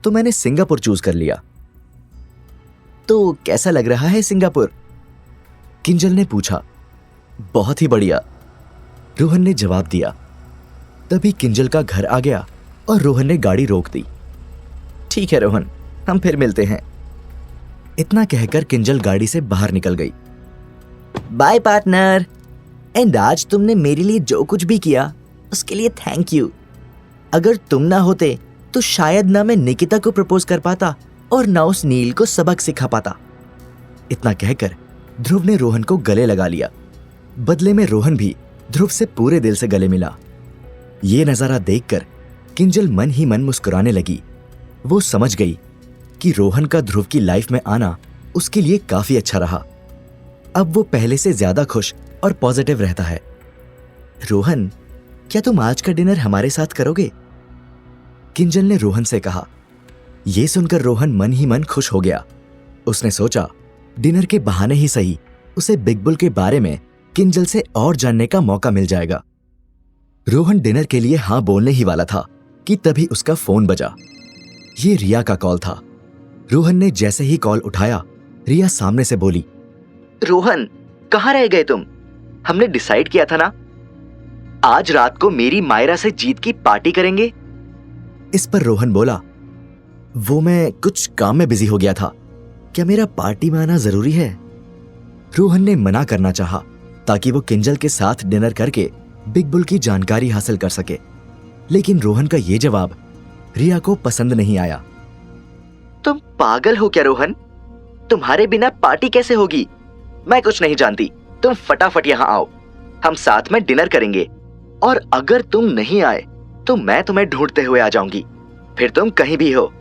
तो मैंने सिंगापुर चूज कर लिया। तो कैसा लग रहा है सिंगापुर? किंजल ने पूछा। बहुत ही बढ़िया, रोहन ने जवाब दिया। तभी किंजल का घर आ गया और रोहन ने गाड़ी रोक दी। ठीक है रोहन, हम फिर मिलते हैं। इतना कहकर किंजल गाड़ी से बाहर निकल गई। बाय पार्टनर, एंड आज तुमने मेरे लिए जो कुछ भी किया उसके लिए थैंक यू। अगर तुम ना होते तो शायद ना मैं निकिता को प्रपोज कर पाता और ना उस नील को सबक सिखा पाता। इतना कहकर ध्रुव ने रोहन को गले लगा लिया। बदले में रोहन भी ध्रुव से पूरे दिल से गले मिला। ये नजारा देखकर किंजल मन ही मन मुस्कुराने लगी। वो समझ गई कि रोहन का ध्रुव की लाइफ में आना उसके लिए काफी अच्छा रहा। अब वो पहले से ज्यादा खुश और पॉजिटिव रहता है। रोहन, क्या तुम आज का डिनर हमारे साथ करोगे? किंजल ने रोहन से कहा। यह सुनकर रोहन मन ही मन खुश हो गया। उसने सोचा डिनर के बहाने ही सही उसे बिग बुल के बारे में किंजल से और जानने का मौका मिल जाएगा। रोहन डिनर के लिए हाँ बोलने ही वाला था कि तभी उसका फोन बजा। ये रिया का कॉल था। रोहन ने जैसे ही कॉल उठाया, रिया सामने से बोली, रोहन, कहाँ रह गए तुम? हमने डिसाइड किया था ना, आज रात को मेरी मायरा से जीत की पार्टी करेंगे। इस पर रोहन बोला, वो मैं कुछ काम में बिजी हो गया था, क्या मेरा पार्टी में आना जरूरी है? रोहन ने मना करना चाहा ताकि वो किंजल के साथ डिनर करके बिग बुल की जानकारी हासिल कर सके, लेकिन रोहन का ये जवाब रिया को पसंद नहीं आया। तुम पागल हो क्या रोहन? तुम्हारे बिना पार्टी कैसे होगी? मैं कुछ नहीं जानती, तुम फटाफट यहाँ आओ, हम साथ में डिनर करेंगे, और अगर तुम नहीं आए तो मैं तुम्हें ढूंढते हुए आ जाऊंगी। फिर तुम कहीं भी हो,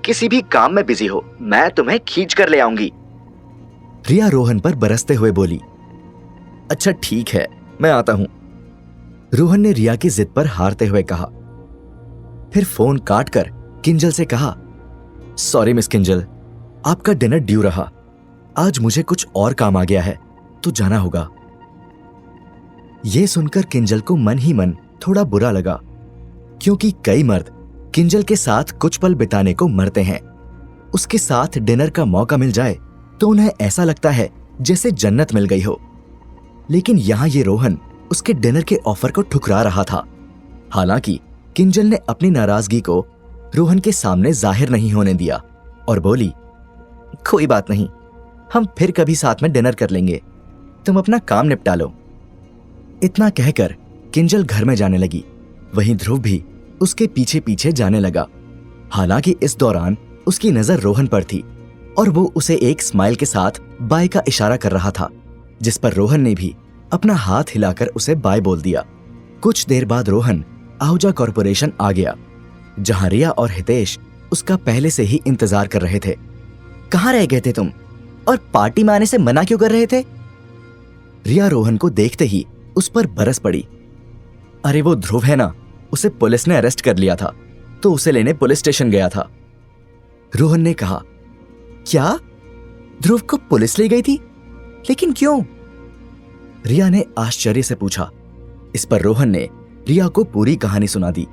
किसी भी काम में बिजी हो, मैं तुम्हें खींच कर ले आऊंगी। रिया रोहन पर बरसते हुए बोली, अच्छा ठीक है, मैं आता हूं। रोहन ने रिया की जिद पर हारते हुए कहा। फिर फोन काटकर किंजल से कहा, सॉरी मिस किंजल, आपका डिनर ड्यू रहा, आज मुझे कुछ और काम आ गया है तो जाना होगा। यह सुनकर किंजल को मन ही मन थोड़ा बुरा लगा, क्योंकि कई मर्द किंजल के साथ कुछ पल बिताने को मरते हैं। उसके साथ डिनर का मौका मिल जाए तो उन्हें ऐसा लगता है जैसे जन्नत मिल गई हो। लेकिन यहाँ ये रोहन उसके डिनर के ऑफर को ठुकरा रहा था। हालांकि किंजल ने अपनी नाराजगी को रोहन के सामने जाहिर नहीं होने दिया और बोली, कोई बात नहीं, हम फिर कभी साथ में डिनर कर लेंगे, तुम अपना काम निपटा लो। इतना कहकर किंजल घर में जाने लगी। वहीं ध्रुव भी उसके पीछे पीछे जाने लगा। हालांकि इस दौरान उसकी नजर रोहन पर थी और वो उसे एक स्माइल के साथ बाय का इशारा कर रहा था, जिस पर रोहन ने भी अपना हाथ हिलाकर उसे बाय बोल दिया। कुछ देर बाद रोहन आहूजा कॉरपोरेशन आ गया, जहां रिया और हितेश उसका पहले से ही इंतजार कर रहे थे। कहाँ रह गए थे तुम, और पार्टी में आने से मना क्यों कर रहे थे? रिया रोहन को देखते ही उस पर बरस पड़ी। अरे वो ध्रुव है ना, उसे पुलिस ने अरेस्ट कर लिया था, तो उसे लेने पुलिस स्टेशन गया था। रोहन ने कहा। क्या? ध्रुव को पुलिस ले गई थी? लेकिन क्यों? रिया ने आश्चर्य से पूछा। इस पर रोहन ने रिया को पूरी कहानी सुना दी।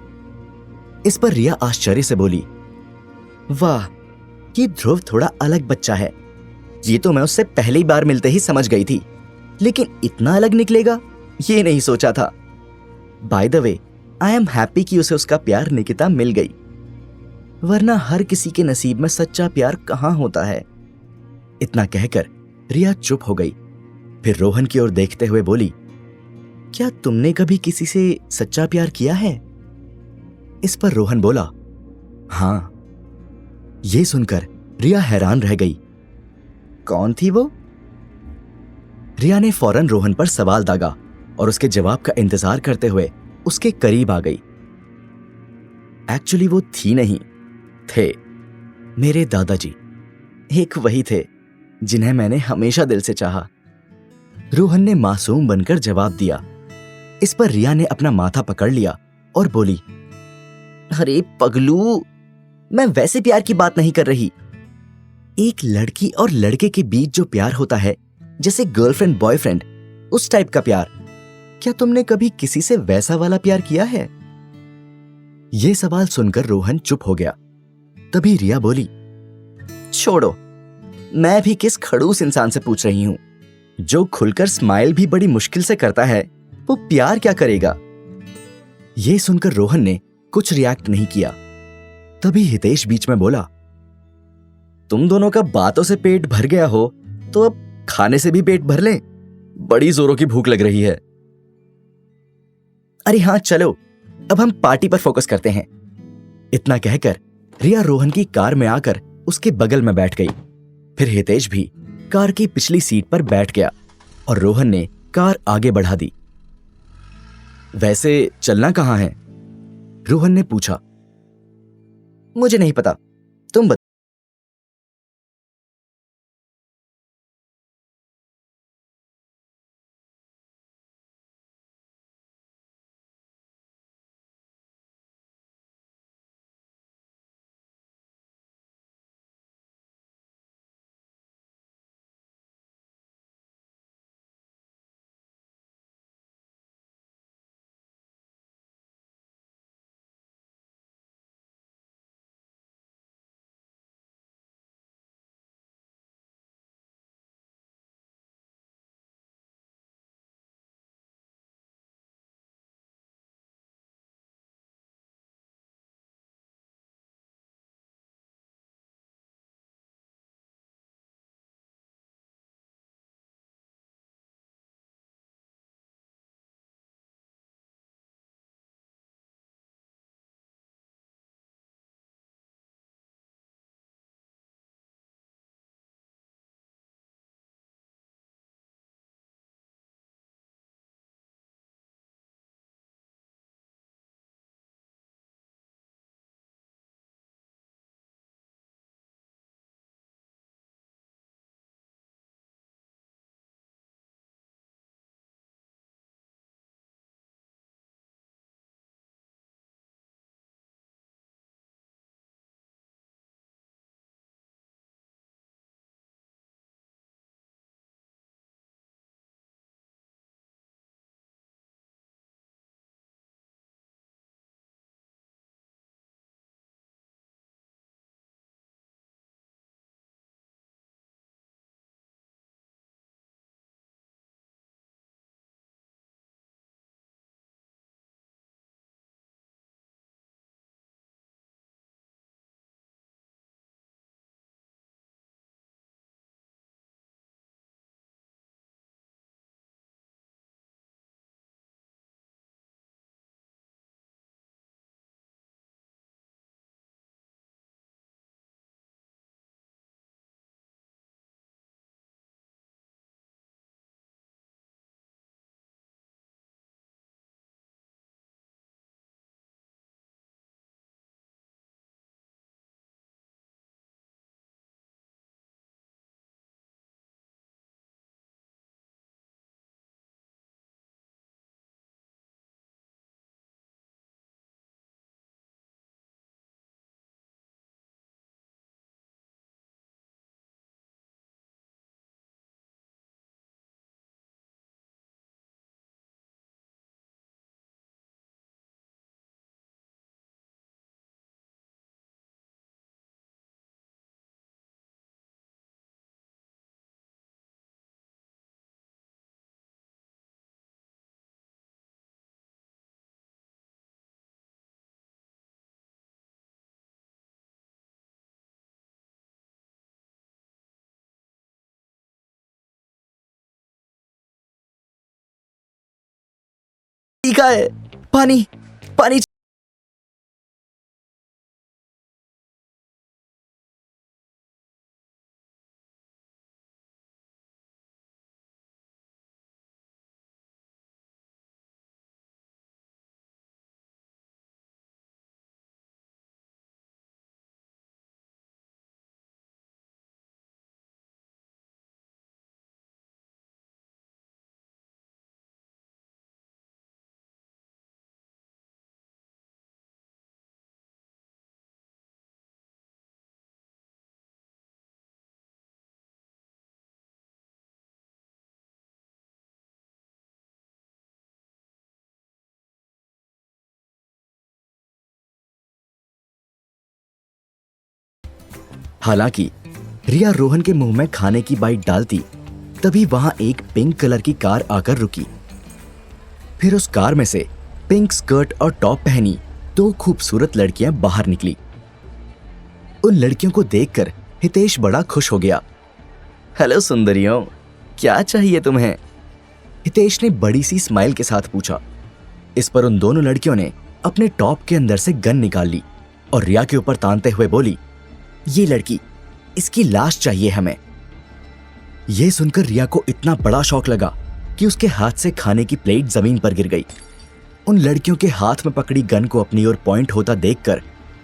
इस पर रिया आश्चर्य से बोली, वाह, ये ध्रुव थोड़ा अलग बच्चा है। ये तो मैं उससे पहली बार मिलते ही समझ गई थी, लेकिन इतना अलग निकलेगा ये नहीं सोचा था। By the way, I am happy कि उसे उसका प्यार निकिता मिल गई, वरना हर किसी के नसीब में सच्चा प्यार कहां होता है। इतना कहकर रिया चुप हो गई। फिर रोहन की ओर देखते हुए बोली, क्या तुमने कभी किसी से सच्चा प्यार किया है? इस पर रोहन बोला, हां। ये सुनकर रिया हैरान रह गई। कौन थी वो? रिया ने फौरन रोहन पर सवाल दागा और उसके जवाब का इंतजार करते हुए उसके करीब आ गई। एक्चुअली वो थी नहीं, थे मेरे दादाजी। एक वही थे जिन्हें मैंने हमेशा दिल से चाहा। रोहन ने मासूम बनकर जवाब दिया। इस पर रिया ने अपना माथा पकड़ लिया और बोली, अरे पगलू, मैं वैसे प्यार की बात नहीं कर रही। एक लड़की और लड़के के बीच जो प्यार होता है, जैसे गर्लफ्रेंड बॉयफ्रेंड, उस टाइप का प्यार। क्या तुमने कभी किसी से वैसा वाला प्यार किया है? यह सवाल सुनकर रोहन चुप हो गया। तभी रिया बोली, छोड़ो, मैं भी किस खड़ूस इंसान से पूछ रही हूं। जो खुलकर स्माइल भी बड़ी मुश्किल से करता है, वो प्यार क्या करेगा? यह सुनकर रोहन ने कुछ रिएक्ट नहीं किया। तभी हितेश बीच में बोला, तुम दोनों का बातों से पेट भर गया हो तो अब खाने से भी पेट भर लें। बड़ी जोरों की भूख लग रही है। अरे हाँ चलो, अब हम पार्टी पर फोकस करते हैं। इतना कहकर रिया रोहन की कार में आकर उसके बगल में बैठ गई। फिर हितेश भी कार की पिछली सीट पर बैठ गया और रोहन ने कार आगे बढ़ा दी। वैसे चलना कहाँ है? रोहन ने पूछा। मुझे नहीं पता, तुम बताओ। तीखा है। पानी पानी। हालांकि रिया रोहन के मुंह में खाने की बाइट डालती, तभी वहां एक पिंक कलर की कार आकर रुकी। फिर उस कार में से पिंक स्कर्ट और टॉप पहनी 2 खूबसूरत लड़कियां बाहर निकली। उन लड़कियों को देखकर हितेश बड़ा खुश हो गया। हेलो सुंदरियों, क्या चाहिए तुम्हें? हितेश ने बड़ी सी स्माइल के साथ पूछा। इस पर उन दोनों लड़कियों ने अपने टॉप के अंदर से गन निकाल ली और रिया के ऊपर तानते हुए बोली, ये लड़की, इसकी लाश चाहिए हमें। यह सुनकर रिया को इतना बड़ा शौक लगा कि उसके हाथ से खाने की प्लेट जमीन पर गिर गई। उन लड़कियों के हाथ में पकड़ी गन को अपनी ओर पॉइंट होता देखकर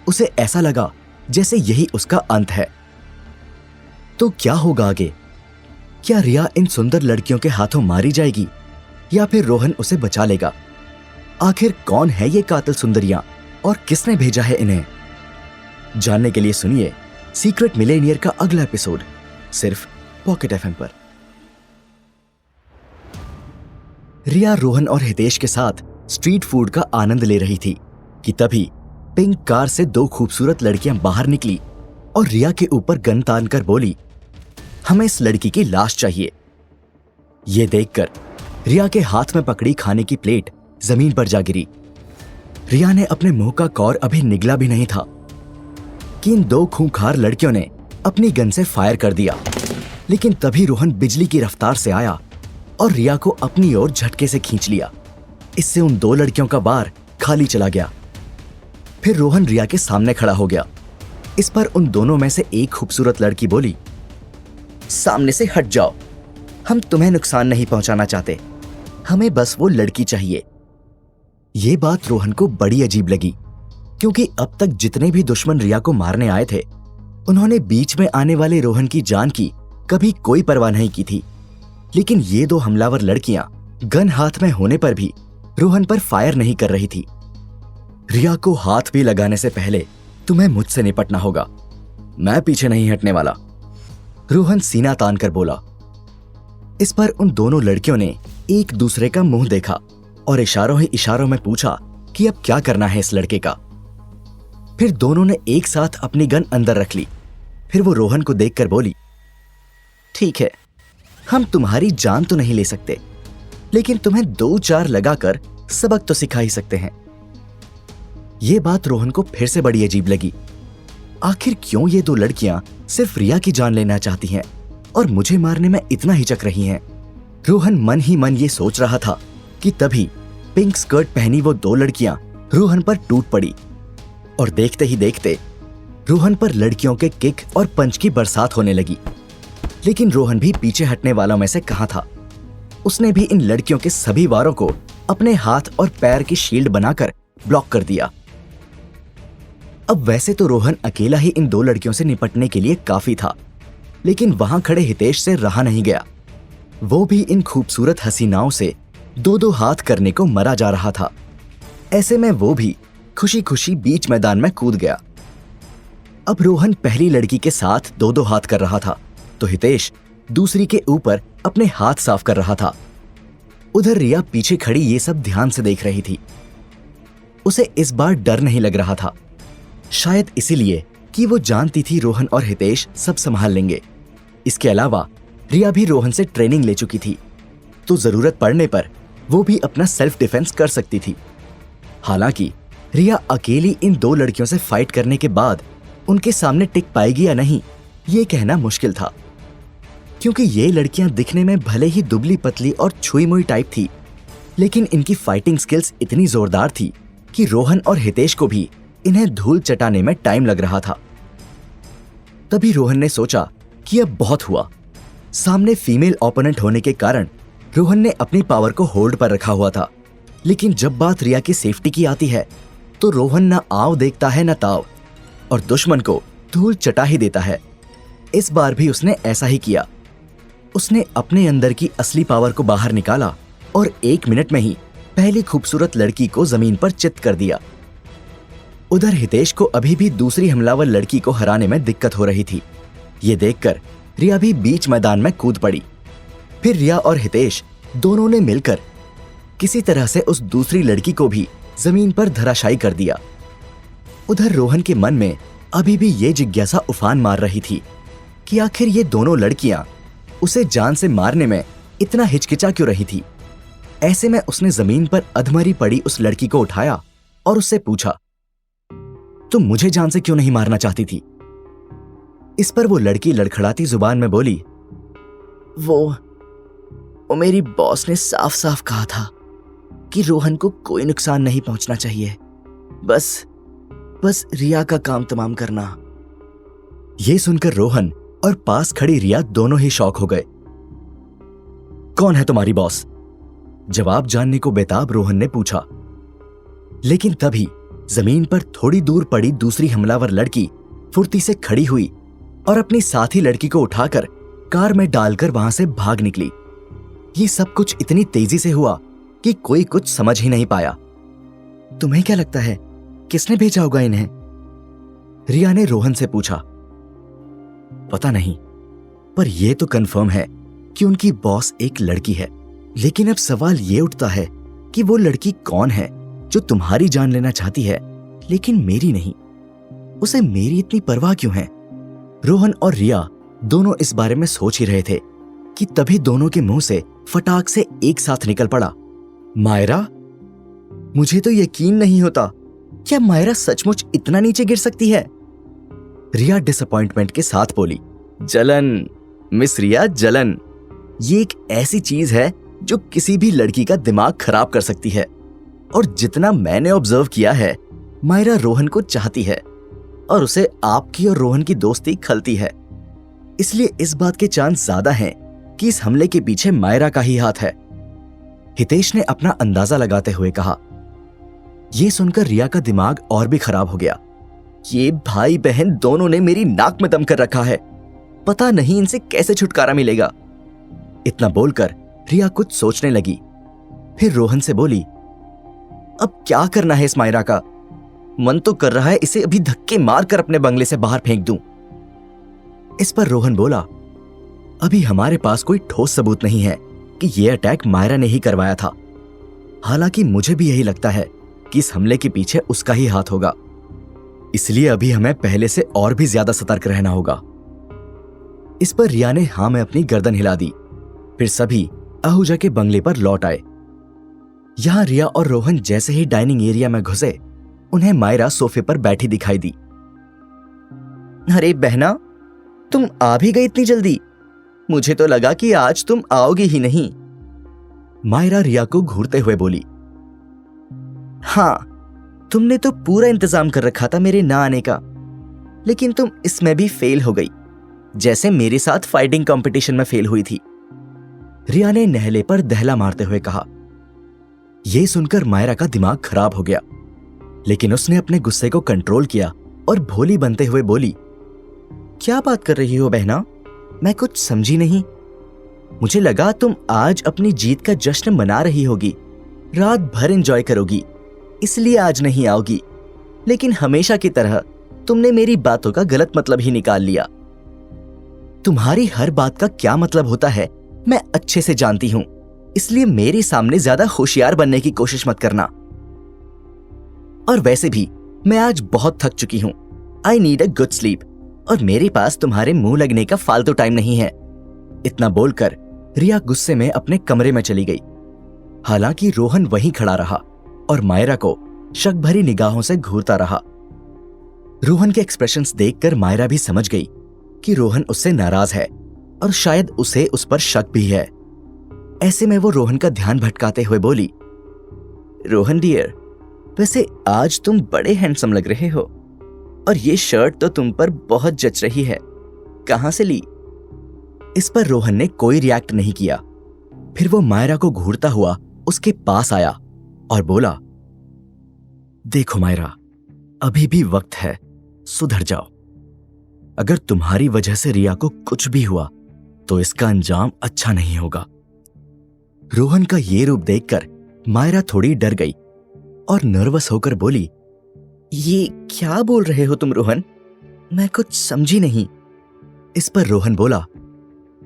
उसे ऐसा लगा जैसे यही उसका अंत है। तो क्या होगा आगे? क्या रिया इन सुंदर लड़कियों के हाथों मारी जाएगी या फिर रोहन उसे बचा लेगा? आखिर कौन है ये कातिल सुंदरियां और किसने भेजा है इन्हें? जानने के लिए सुनिए सीक्रेट मिलेनियर का अगला एपिसोड सिर्फ पॉकेट एफएम पर। रिया रोहन और हितेश के साथ स्ट्रीट फूड का आनंद ले रही थी कि तभी पिंक कार से 2 खूबसूरत लड़कियां बाहर निकली और रिया के ऊपर गन तान कर बोली, हमें इस लड़की की लाश चाहिए। यह देखकर रिया के हाथ में पकड़ी खाने की प्लेट जमीन पर जा गिरी। रिया ने अपने मुंह का कौर अभी निगला भी नहीं था कि इन 2 खूंखार लड़कियों ने अपनी गन से फायर कर दिया। लेकिन तभी रोहन बिजली की रफ्तार से आया और रिया को अपनी ओर झटके से खींच लिया। इससे उन 2 लड़कियों का बार खाली चला गया। फिर रोहन रिया के सामने खड़ा हो गया। इस पर उन दोनों में से एक खूबसूरत लड़की बोली, सामने से हट जाओ, हम तुम्हें नुकसान नहीं पहुंचाना चाहते, हमें बस वो लड़की चाहिए। ये बात रोहन को बड़ी अजीब लगी, क्योंकि अब तक जितने भी दुश्मन रिया को मारने आए थे उन्होंने बीच में आने वाले रोहन की जान की कभी कोई परवाह नहीं की थी। लेकिन ये 2 हमलावर लड़कियां गन हाथ में होने पर भी रोहन पर फायर नहीं कर रही थी। रिया को हाथ भी लगाने से पहले तुम्हें मुझसे निपटना होगा, मैं पीछे नहीं हटने वाला, रोहन सीना तान कर बोला। इस पर उन दोनों लड़कियों ने एक दूसरे का मुंह देखा और इशारों ही इशारों में पूछा कि अब क्या करना है इस लड़के का। फिर दोनों ने एक साथ अपनी गन अंदर रख ली। फिर वो रोहन को देखकर बोली, ठीक है, हम तुम्हारी जान तो नहीं ले सकते, लेकिन तुम्हें 2-4 लगाकर सबक तो सिखा ही सकते हैं। ये बात रोहन को फिर से बड़ी अजीब लगी। आखिर क्यों ये 2 लड़कियां सिर्फ रिया की जान लेना चाहती हैं और मुझे मारने में इतना हिचक रही हैं? रोहन मन ही मन ये सोच रहा था कि तभी पिंक स्कर्ट पहनी वो 2 लड़कियां रोहन पर टूट पड़ी और देखते ही देखते रोहन पर लड़कियों के किक और पंच की बरसात होने लगी। लेकिन रोहन भी पीछे हटने वालों में से कहां था। उसने भी इन लड़कियों के सभी वारों को अपने हाथ और पैर की शील्ड बनाकर ब्लॉक कर दिया। अब वैसे तो रोहन अकेला ही इन 2 लड़कियों से निपटने के लिए काफी था, लेकिन वहां खड़े हितेश से रहा नहीं गया। वो भी इन खूबसूरत हसीनाओं से 2-2 हाथ करने को मरा जा रहा था। ऐसे में वो भी खुशी खुशी बीच मैदान में कूद गया। अब रोहन पहली लड़की के साथ 2-2 हाथ कर रहा था, तो हितेश दूसरी के ऊपर अपने हाथ साफ कर रहा था। उधर रिया पीछे खड़ी ये सब ध्यान से देख रही थी। उसे इस बार डर नहीं लग रहा था, शायद इसीलिए कि वो जानती थी रोहन और हितेश सब संभाल लेंगे। इसके अलावा रिया भी रोहन से ट्रेनिंग ले चुकी थी, तो जरूरत पड़ने पर वो भी अपना सेल्फ डिफेंस कर सकती थी। हालांकि रिया अकेली इन 2 लड़कियों से फाइट करने के बाद उनके सामने टिक पाएगी या नहीं, ये कहना मुश्किल था, क्योंकि ये लड़कियां दिखने में भले ही दुबली पतली और छुई मुई टाइप थी, लेकिन इनकी फाइटिंग स्किल्स इतनी जोरदार थी कि रोहन और हितेश को भी इन्हें धूल चटाने में टाइम लग रहा था। तभी रोहन ने सोचा कि अब बहुत हुआ। सामने फीमेल ओपोनेंट होने के कारण रोहन ने अपनी पावर को होल्ड पर रखा हुआ था, लेकिन जब बात रिया की सेफ्टी की आती है तो रोहन ना आव देखता है न ताव, और दुश्मन को धूल चटा ही देता है। इस बार भी उसने ऐसा ही किया। उसने अपने अंदर की असली पावर को बाहर निकाला और 1 मिनट में ही पहली खूबसूरत लड़की को जमीन पर चित कर दिया। उधर हितेश को अभी भी दूसरी हमलावर लड़की को हराने में दिक्कत हो रही थी। ये देखकर रिया भी बीच मैदान में कूद पड़ी। फिर रिया और हितेश दोनों ने मिलकर किसी तरह से उस दूसरी लड़की को भी जमीन पर धराशायी कर दिया। उधर रोहन के मन में अभी भी ये जिज्ञासा उफान मार रही थी कि आखिर ये दोनों लड़कियां उसे जान से मारने में इतना हिचकिचा क्यों रही थी। ऐसे में उसने जमीन पर अधमरी पड़ी उस लड़की को उठाया और उससे पूछा, तुम मुझे जान से क्यों नहीं मारना चाहती थी? इस पर वो लड़की लड़खड़ाती जुबान में बोली, वो मेरी बॉस ने साफ साफ कहा था कि रोहन को कोई नुकसान नहीं पहुंचना चाहिए, बस रिया का काम तमाम करना। ये सुनकर रोहन और पास खड़ी रिया दोनों ही शॉक हो गए। कौन है तुम्हारी बॉस? जवाब जानने को बेताब रोहन ने पूछा। लेकिन तभी जमीन पर थोड़ी दूर पड़ी दूसरी हमलावर लड़की फुर्ती से खड़ी हुई और अपनी साथी लड़की को उठाकर कार में डालकर वहां से भाग निकली। ये सब कुछ इतनी तेजी से हुआ कि कोई कुछ समझ ही नहीं पाया। तुम्हें क्या लगता है किसने भेजा होगा इन्हें? रिया ने रोहन से पूछा। पता नहीं, पर यह तो कंफर्म है कि उनकी बॉस एक लड़की है। लेकिन अब सवाल ये उठता है कि वो लड़की कौन है जो तुम्हारी जान लेना चाहती है लेकिन मेरी नहीं? उसे मेरी इतनी परवाह क्यों है? रोहन और रिया दोनों इस बारे में सोच ही रहे थे कि तभी दोनों के मुंह से फटाक से एक साथ निकल पड़ा, मायरा। मुझे तो यकीन नहीं होता, क्या मायरा सचमुच इतना नीचे गिर सकती है? रिया डिसअपॉइंटमेंट के साथ बोली, जलन मिस रिया, जलन। ये एक ऐसी चीज है जो किसी भी लड़की का दिमाग खराब कर सकती है। और जितना मैंने ऑब्जर्व किया है, मायरा रोहन को चाहती है और उसे आपकी और रोहन की दोस्ती खलती है। इसलिए इस बात के चांस ज्यादा हैं कि इस हमले के पीछे मायरा का ही हाथ है। हितेश ने अपना अंदाजा लगाते हुए कहा। यह सुनकर रिया का दिमाग और भी खराब हो गया। ये भाई बहन दोनों ने मेरी नाक में दम कर रखा है, पता नहीं इनसे कैसे छुटकारा मिलेगा। इतना बोलकर रिया कुछ सोचने लगी। फिर रोहन से बोली, अब क्या करना है इस मायरा का? मन तो कर रहा है इसे अभी धक्के मारकर अपने बंगले से बाहर फेंक दूं। इस पर रोहन बोला, अभी हमारे पास कोई ठोस सबूत नहीं है कि यह अटैक मायरा ने ही करवाया था। हालांकि मुझे भी यही लगता है कि इस हमले के पीछे उसका ही हाथ होगा। इसलिए अभी हमें पहले से और भी ज्यादा सतर्क रहना होगा। इस पर रिया ने हां में अपनी गर्दन हिला दी। फिर सभी आहूजा के बंगले पर लौट आए। यहां रिया और रोहन जैसे ही डाइनिंग एरिया में घुसे, उन्हें मायरा सोफे पर बैठी दिखाई दी। अरे बहना, तुम आ भी गई इतनी जल्दी? मुझे तो लगा कि आज तुम आओगी ही नहीं। मायरा रिया को घूरते हुए बोली। हाँ, तुमने तो पूरा इंतजाम कर रखा था मेरे ना आने का, लेकिन तुम इसमें भी फेल हो गई, जैसे मेरे साथ फाइटिंग कंपटीशन में फेल हुई थी। रिया ने नहले पर दहला मारते हुए कहा। यह सुनकर मायरा का दिमाग खराब हो गया, लेकिन उसने अपने गुस्से को कंट्रोल किया और भोली बनते हुए बोली, क्या बात कर रही हो बहना? मैं कुछ समझी नहीं। मुझे लगा तुम आज अपनी जीत का जश्न मना रही होगी, रात भर एंजॉय करोगी, इसलिए आज नहीं आओगी। लेकिन हमेशा की तरह तुमने मेरी बातों का गलत मतलब ही निकाल लिया। तुम्हारी हर बात का क्या मतलब होता है मैं अच्छे से जानती हूं, इसलिए मेरे सामने ज्यादा होशियार बनने की कोशिश मत करना। और वैसे भी मैं आज बहुत थक चुकी हूं। I need a good sleep, और मेरे पास तुम्हारे मुंह लगने का फालतू टाइम नहीं है। इतना बोलकर रिया गुस्से में अपने कमरे में चली गई। हालांकि रोहन वहीं खड़ा रहा और मायरा को शक भरी निगाहों से घूरता रहा। रोहन के एक्सप्रेशंस देखकर मायरा भी समझ गई कि रोहन उससे नाराज है और शायद उसे उस पर शक भी है। ऐसे में वो रोहन का ध्यान भटकाते हुए बोली, रोहन डियर, वैसे आज तुम बड़े हैंडसम लग रहे हो और ये शर्ट तो तुम पर बहुत जच रही है। कहां से ली? इस पर रोहन ने कोई रिएक्ट नहीं किया। फिर वो मायरा को घूरता हुआ उसके पास आया और बोला, देखो मायरा, अभी भी वक्त है, सुधर जाओ। अगर तुम्हारी वजह से रिया को कुछ भी हुआ तो इसका अंजाम अच्छा नहीं होगा। रोहन का ये रूप देखकर मायरा थोड़ी डर गई और नर्वस होकर बोली, ये क्या बोल रहे हो तुम रोहन? मैं कुछ समझी नहीं। इस पर रोहन बोला,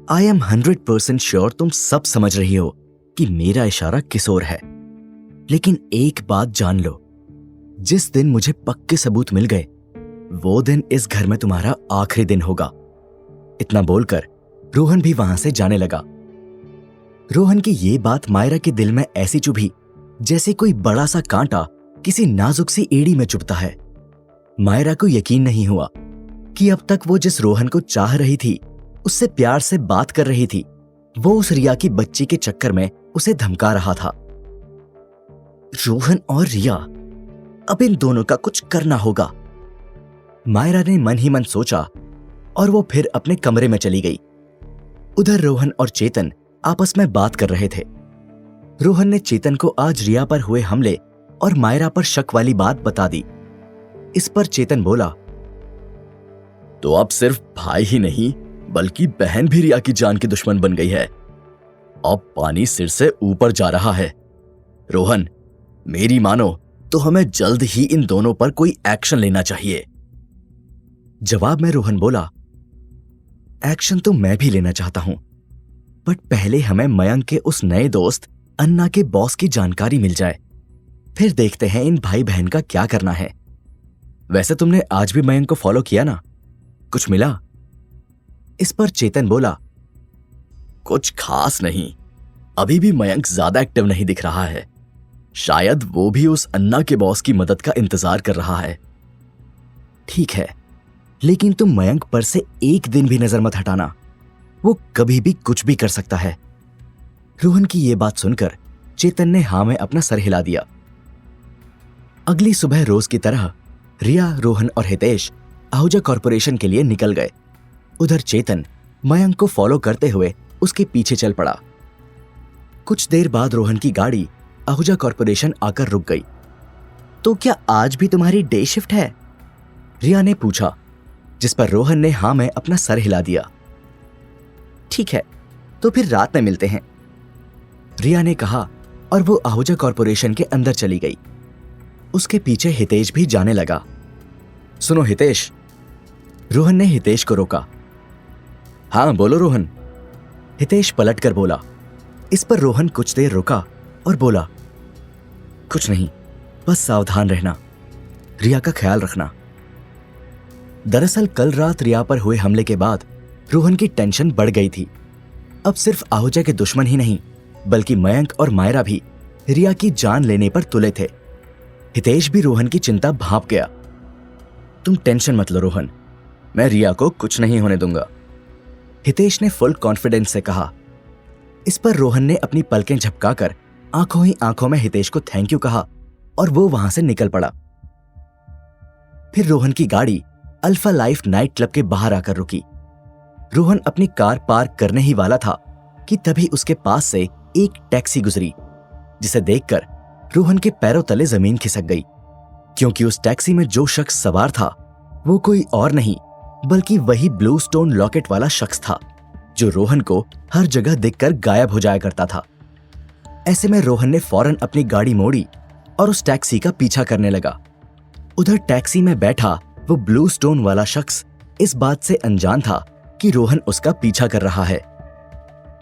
आई एम 100% श्योर तुम सब समझ रही हो कि मेरा इशारा किस ओर है। लेकिन एक बात जान लो, जिस दिन मुझे पक्के सबूत मिल गए वो दिन इस घर में तुम्हारा आखिरी दिन होगा। इतना बोलकर रोहन भी वहां से जाने लगा। रोहन की ये बात मायरा के दिल में ऐसी चुभी जैसे कोई बड़ा सा कांटा किसी नाजुक सी एड़ी में चुभता है। मायरा को यकीन नहीं हुआ कि अब तक वो जिस रोहन को चाह रही थी, उससे प्यार से बात कर रही थी, वो उस रिया की बच्ची के चक्कर में उसे धमका रहा था। रोहन और रिया, अब इन दोनों का कुछ करना होगा। मायरा ने मन ही मन सोचा और वो फिर अपने कमरे में चली गई। उधर रोहन और चेतन आपस में बात कर रहे थे। रोहन ने चेतन को आज रिया पर हुए हमले और मायरा पर शक वाली बात बता दी। इस पर चेतन बोला, तो अब सिर्फ भाई ही नहीं बल्कि बहन भी रिया की जान की दुश्मन बन गई है। अब पानी सिर से ऊपर जा रहा है। रोहन, मेरी मानो तो हमें जल्द ही इन दोनों पर कोई एक्शन लेना चाहिए। जवाब में रोहन बोला, एक्शन तो मैं भी लेना चाहता हूं, बट पहले हमें मयंक के उस नए दोस्त अन्ना के बॉस की जानकारी मिल जाए, फिर देखते हैं इन भाई बहन का क्या करना है। वैसे तुमने आज भी मयंक को फॉलो किया ना, कुछ मिला? इस पर चेतन बोला, कुछ खास नहीं। अभी भी मयंक ज्यादा एक्टिव नहीं दिख रहा है। शायद वो भी उस अन्ना के बॉस की मदद का इंतजार कर रहा है। ठीक है, लेकिन तुम मयंक पर से एक दिन भी नजर मत हटाना, वो कभी भी कुछ भी कर सकता है। रोहन की ये बात सुनकर चेतन ने हां में अपना सर हिला दिया। अगली सुबह रोज की तरह रिया, रोहन और हितेश आहूजा कॉरपोरेशन के लिए निकल गए। उधर चेतन मयंक को फॉलो करते हुए उसके पीछे चल पड़ा। कुछ देर बाद रोहन की गाड़ी आहूजा कॉरपोरेशन आकर रुक गई। तो क्या आज भी तुम्हारी डे शिफ्ट है? रिया ने पूछा, जिस पर रोहन ने हां में अपना सर हिला दिया। ठीक है, तो फिर रात में मिलते हैं, रिया ने कहा और वो आहूजा कॉरपोरेशन के अंदर चली गई। उसके पीछे हितेश भी जाने लगा। सुनो हितेश, रोहन ने हितेश को रोका। हाँ बोलो रोहन, हितेश पलट कर बोला। इस पर रोहन कुछ देर रुका और बोला, कुछ नहीं, बस सावधान रहना, रिया का ख्याल रखना। दरअसल कल रात रिया पर हुए हमले के बाद रोहन की टेंशन बढ़ गई थी। अब सिर्फ आहूजा के दुश्मन ही नहीं बल्कि मयंक और मायरा भी रिया की जान लेने पर तुले थे। हितेश भी रोहन की चिंता भांप गया। तुम टेंशन मत लो रोहन, मैं रिया को कुछ नहीं होने दूंगा, हितेश ने फुल कॉन्फिडेंस से कहा। इस पर रोहन ने अपनी पलकें झपकाकर आंखों ही आंखों में हितेश को थैंक यू कहा और वो वहां से निकल पड़ा। फिर रोहन की गाड़ी अल्फा लाइफ नाइट क्लब के बाहर आकर रुकी। रोहन अपनी कार पार्क करने ही वाला था कि तभी उसके पास से एक टैक्सी गुजरी, जिसे देखकर रोहन के पैरों तले जमीन खिसक गई, क्योंकि उस टैक्सी में जो शख्स सवार था वो कोई और नहीं बल्कि वही ब्लू स्टोन लॉकेट वाला शख्स था जो रोहन को हर जगह देखकर गायब हो जाया करता था। ऐसे में रोहन ने फौरन अपनी गाड़ी मोड़ी और उस टैक्सी का पीछा करने लगा। उधर टैक्सी में बैठा वो ब्लू स्टोन वाला शख्स इस बात से अनजान था कि रोहन उसका पीछा कर रहा है।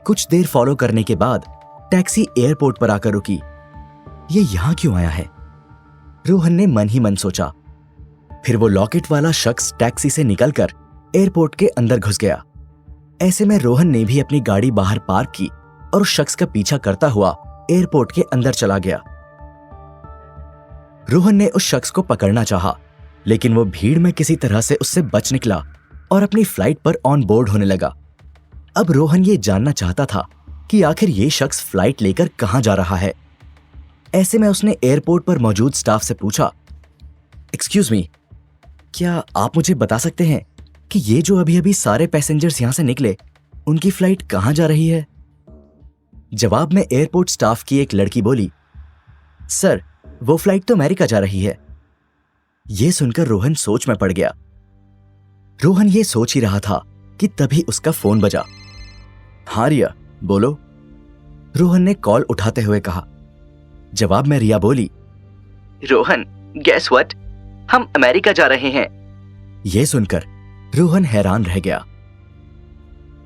कुछ देर फॉलो करने के बाद टैक्सी एयरपोर्ट पर आकर रुकी। ये यहां क्यों आया है? रोहन ने मन ही मन सोचा। फिर वो लॉकेट वाला शख्स टैक्सी से निकलकर एयरपोर्ट के अंदर घुस गया। ऐसे में रोहन ने भी अपनी गाड़ी बाहर पार्क की और उस शख्स का पीछा करता हुआ एयरपोर्ट के अंदर चला गया। रोहन ने उस शख्स को पकड़ना चाहा, लेकिन वो भीड़ में किसी तरह से उससे बच निकला और अपनी फ्लाइट पर ऑन बोर्ड होने लगा। अब रोहन ये जानना चाहता था कि आखिर ये शख्स फ्लाइट लेकर कहां जा रहा है। ऐसे में उसने एयरपोर्ट पर मौजूद स्टाफ से पूछा, एक्सक्यूज मी, क्या आप मुझे बता सकते हैं कि ये जो अभी अभी सारे पैसेंजर्स यहां से निकले, उनकी फ्लाइट कहां जा रही है? जवाब में एयरपोर्ट स्टाफ की एक लड़की बोली, सर, वो फ्लाइट तो अमेरिका जा रही है। यह सुनकर रोहन सोच में पड़ गया। रोहन ये सोच ही रहा था कि तभी उसका फोन बजा। हाँ रिया, बोलो, रोहन ने कॉल उठाते हुए कहा। जवाब में रिया बोली, रोहन, गेस व्हाट, हम अमेरिका जा रहे हैं। यह सुनकर रोहन हैरान रह गया।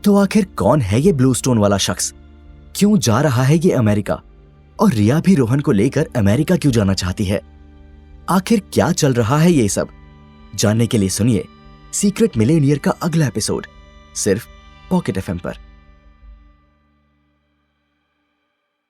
तो आखिर कौन है ये ब्लू स्टोन वाला शख्स? क्यों जा रहा है ये अमेरिका? और रिया भी रोहन को लेकर अमेरिका क्यों जाना चाहती है? आखिर क्या चल रहा है ये सब? जानने के लिए सुनिए सीक्रेट मिलेनियर का अगला एपिसोड, सिर्फ पॉकेट एफएम पर।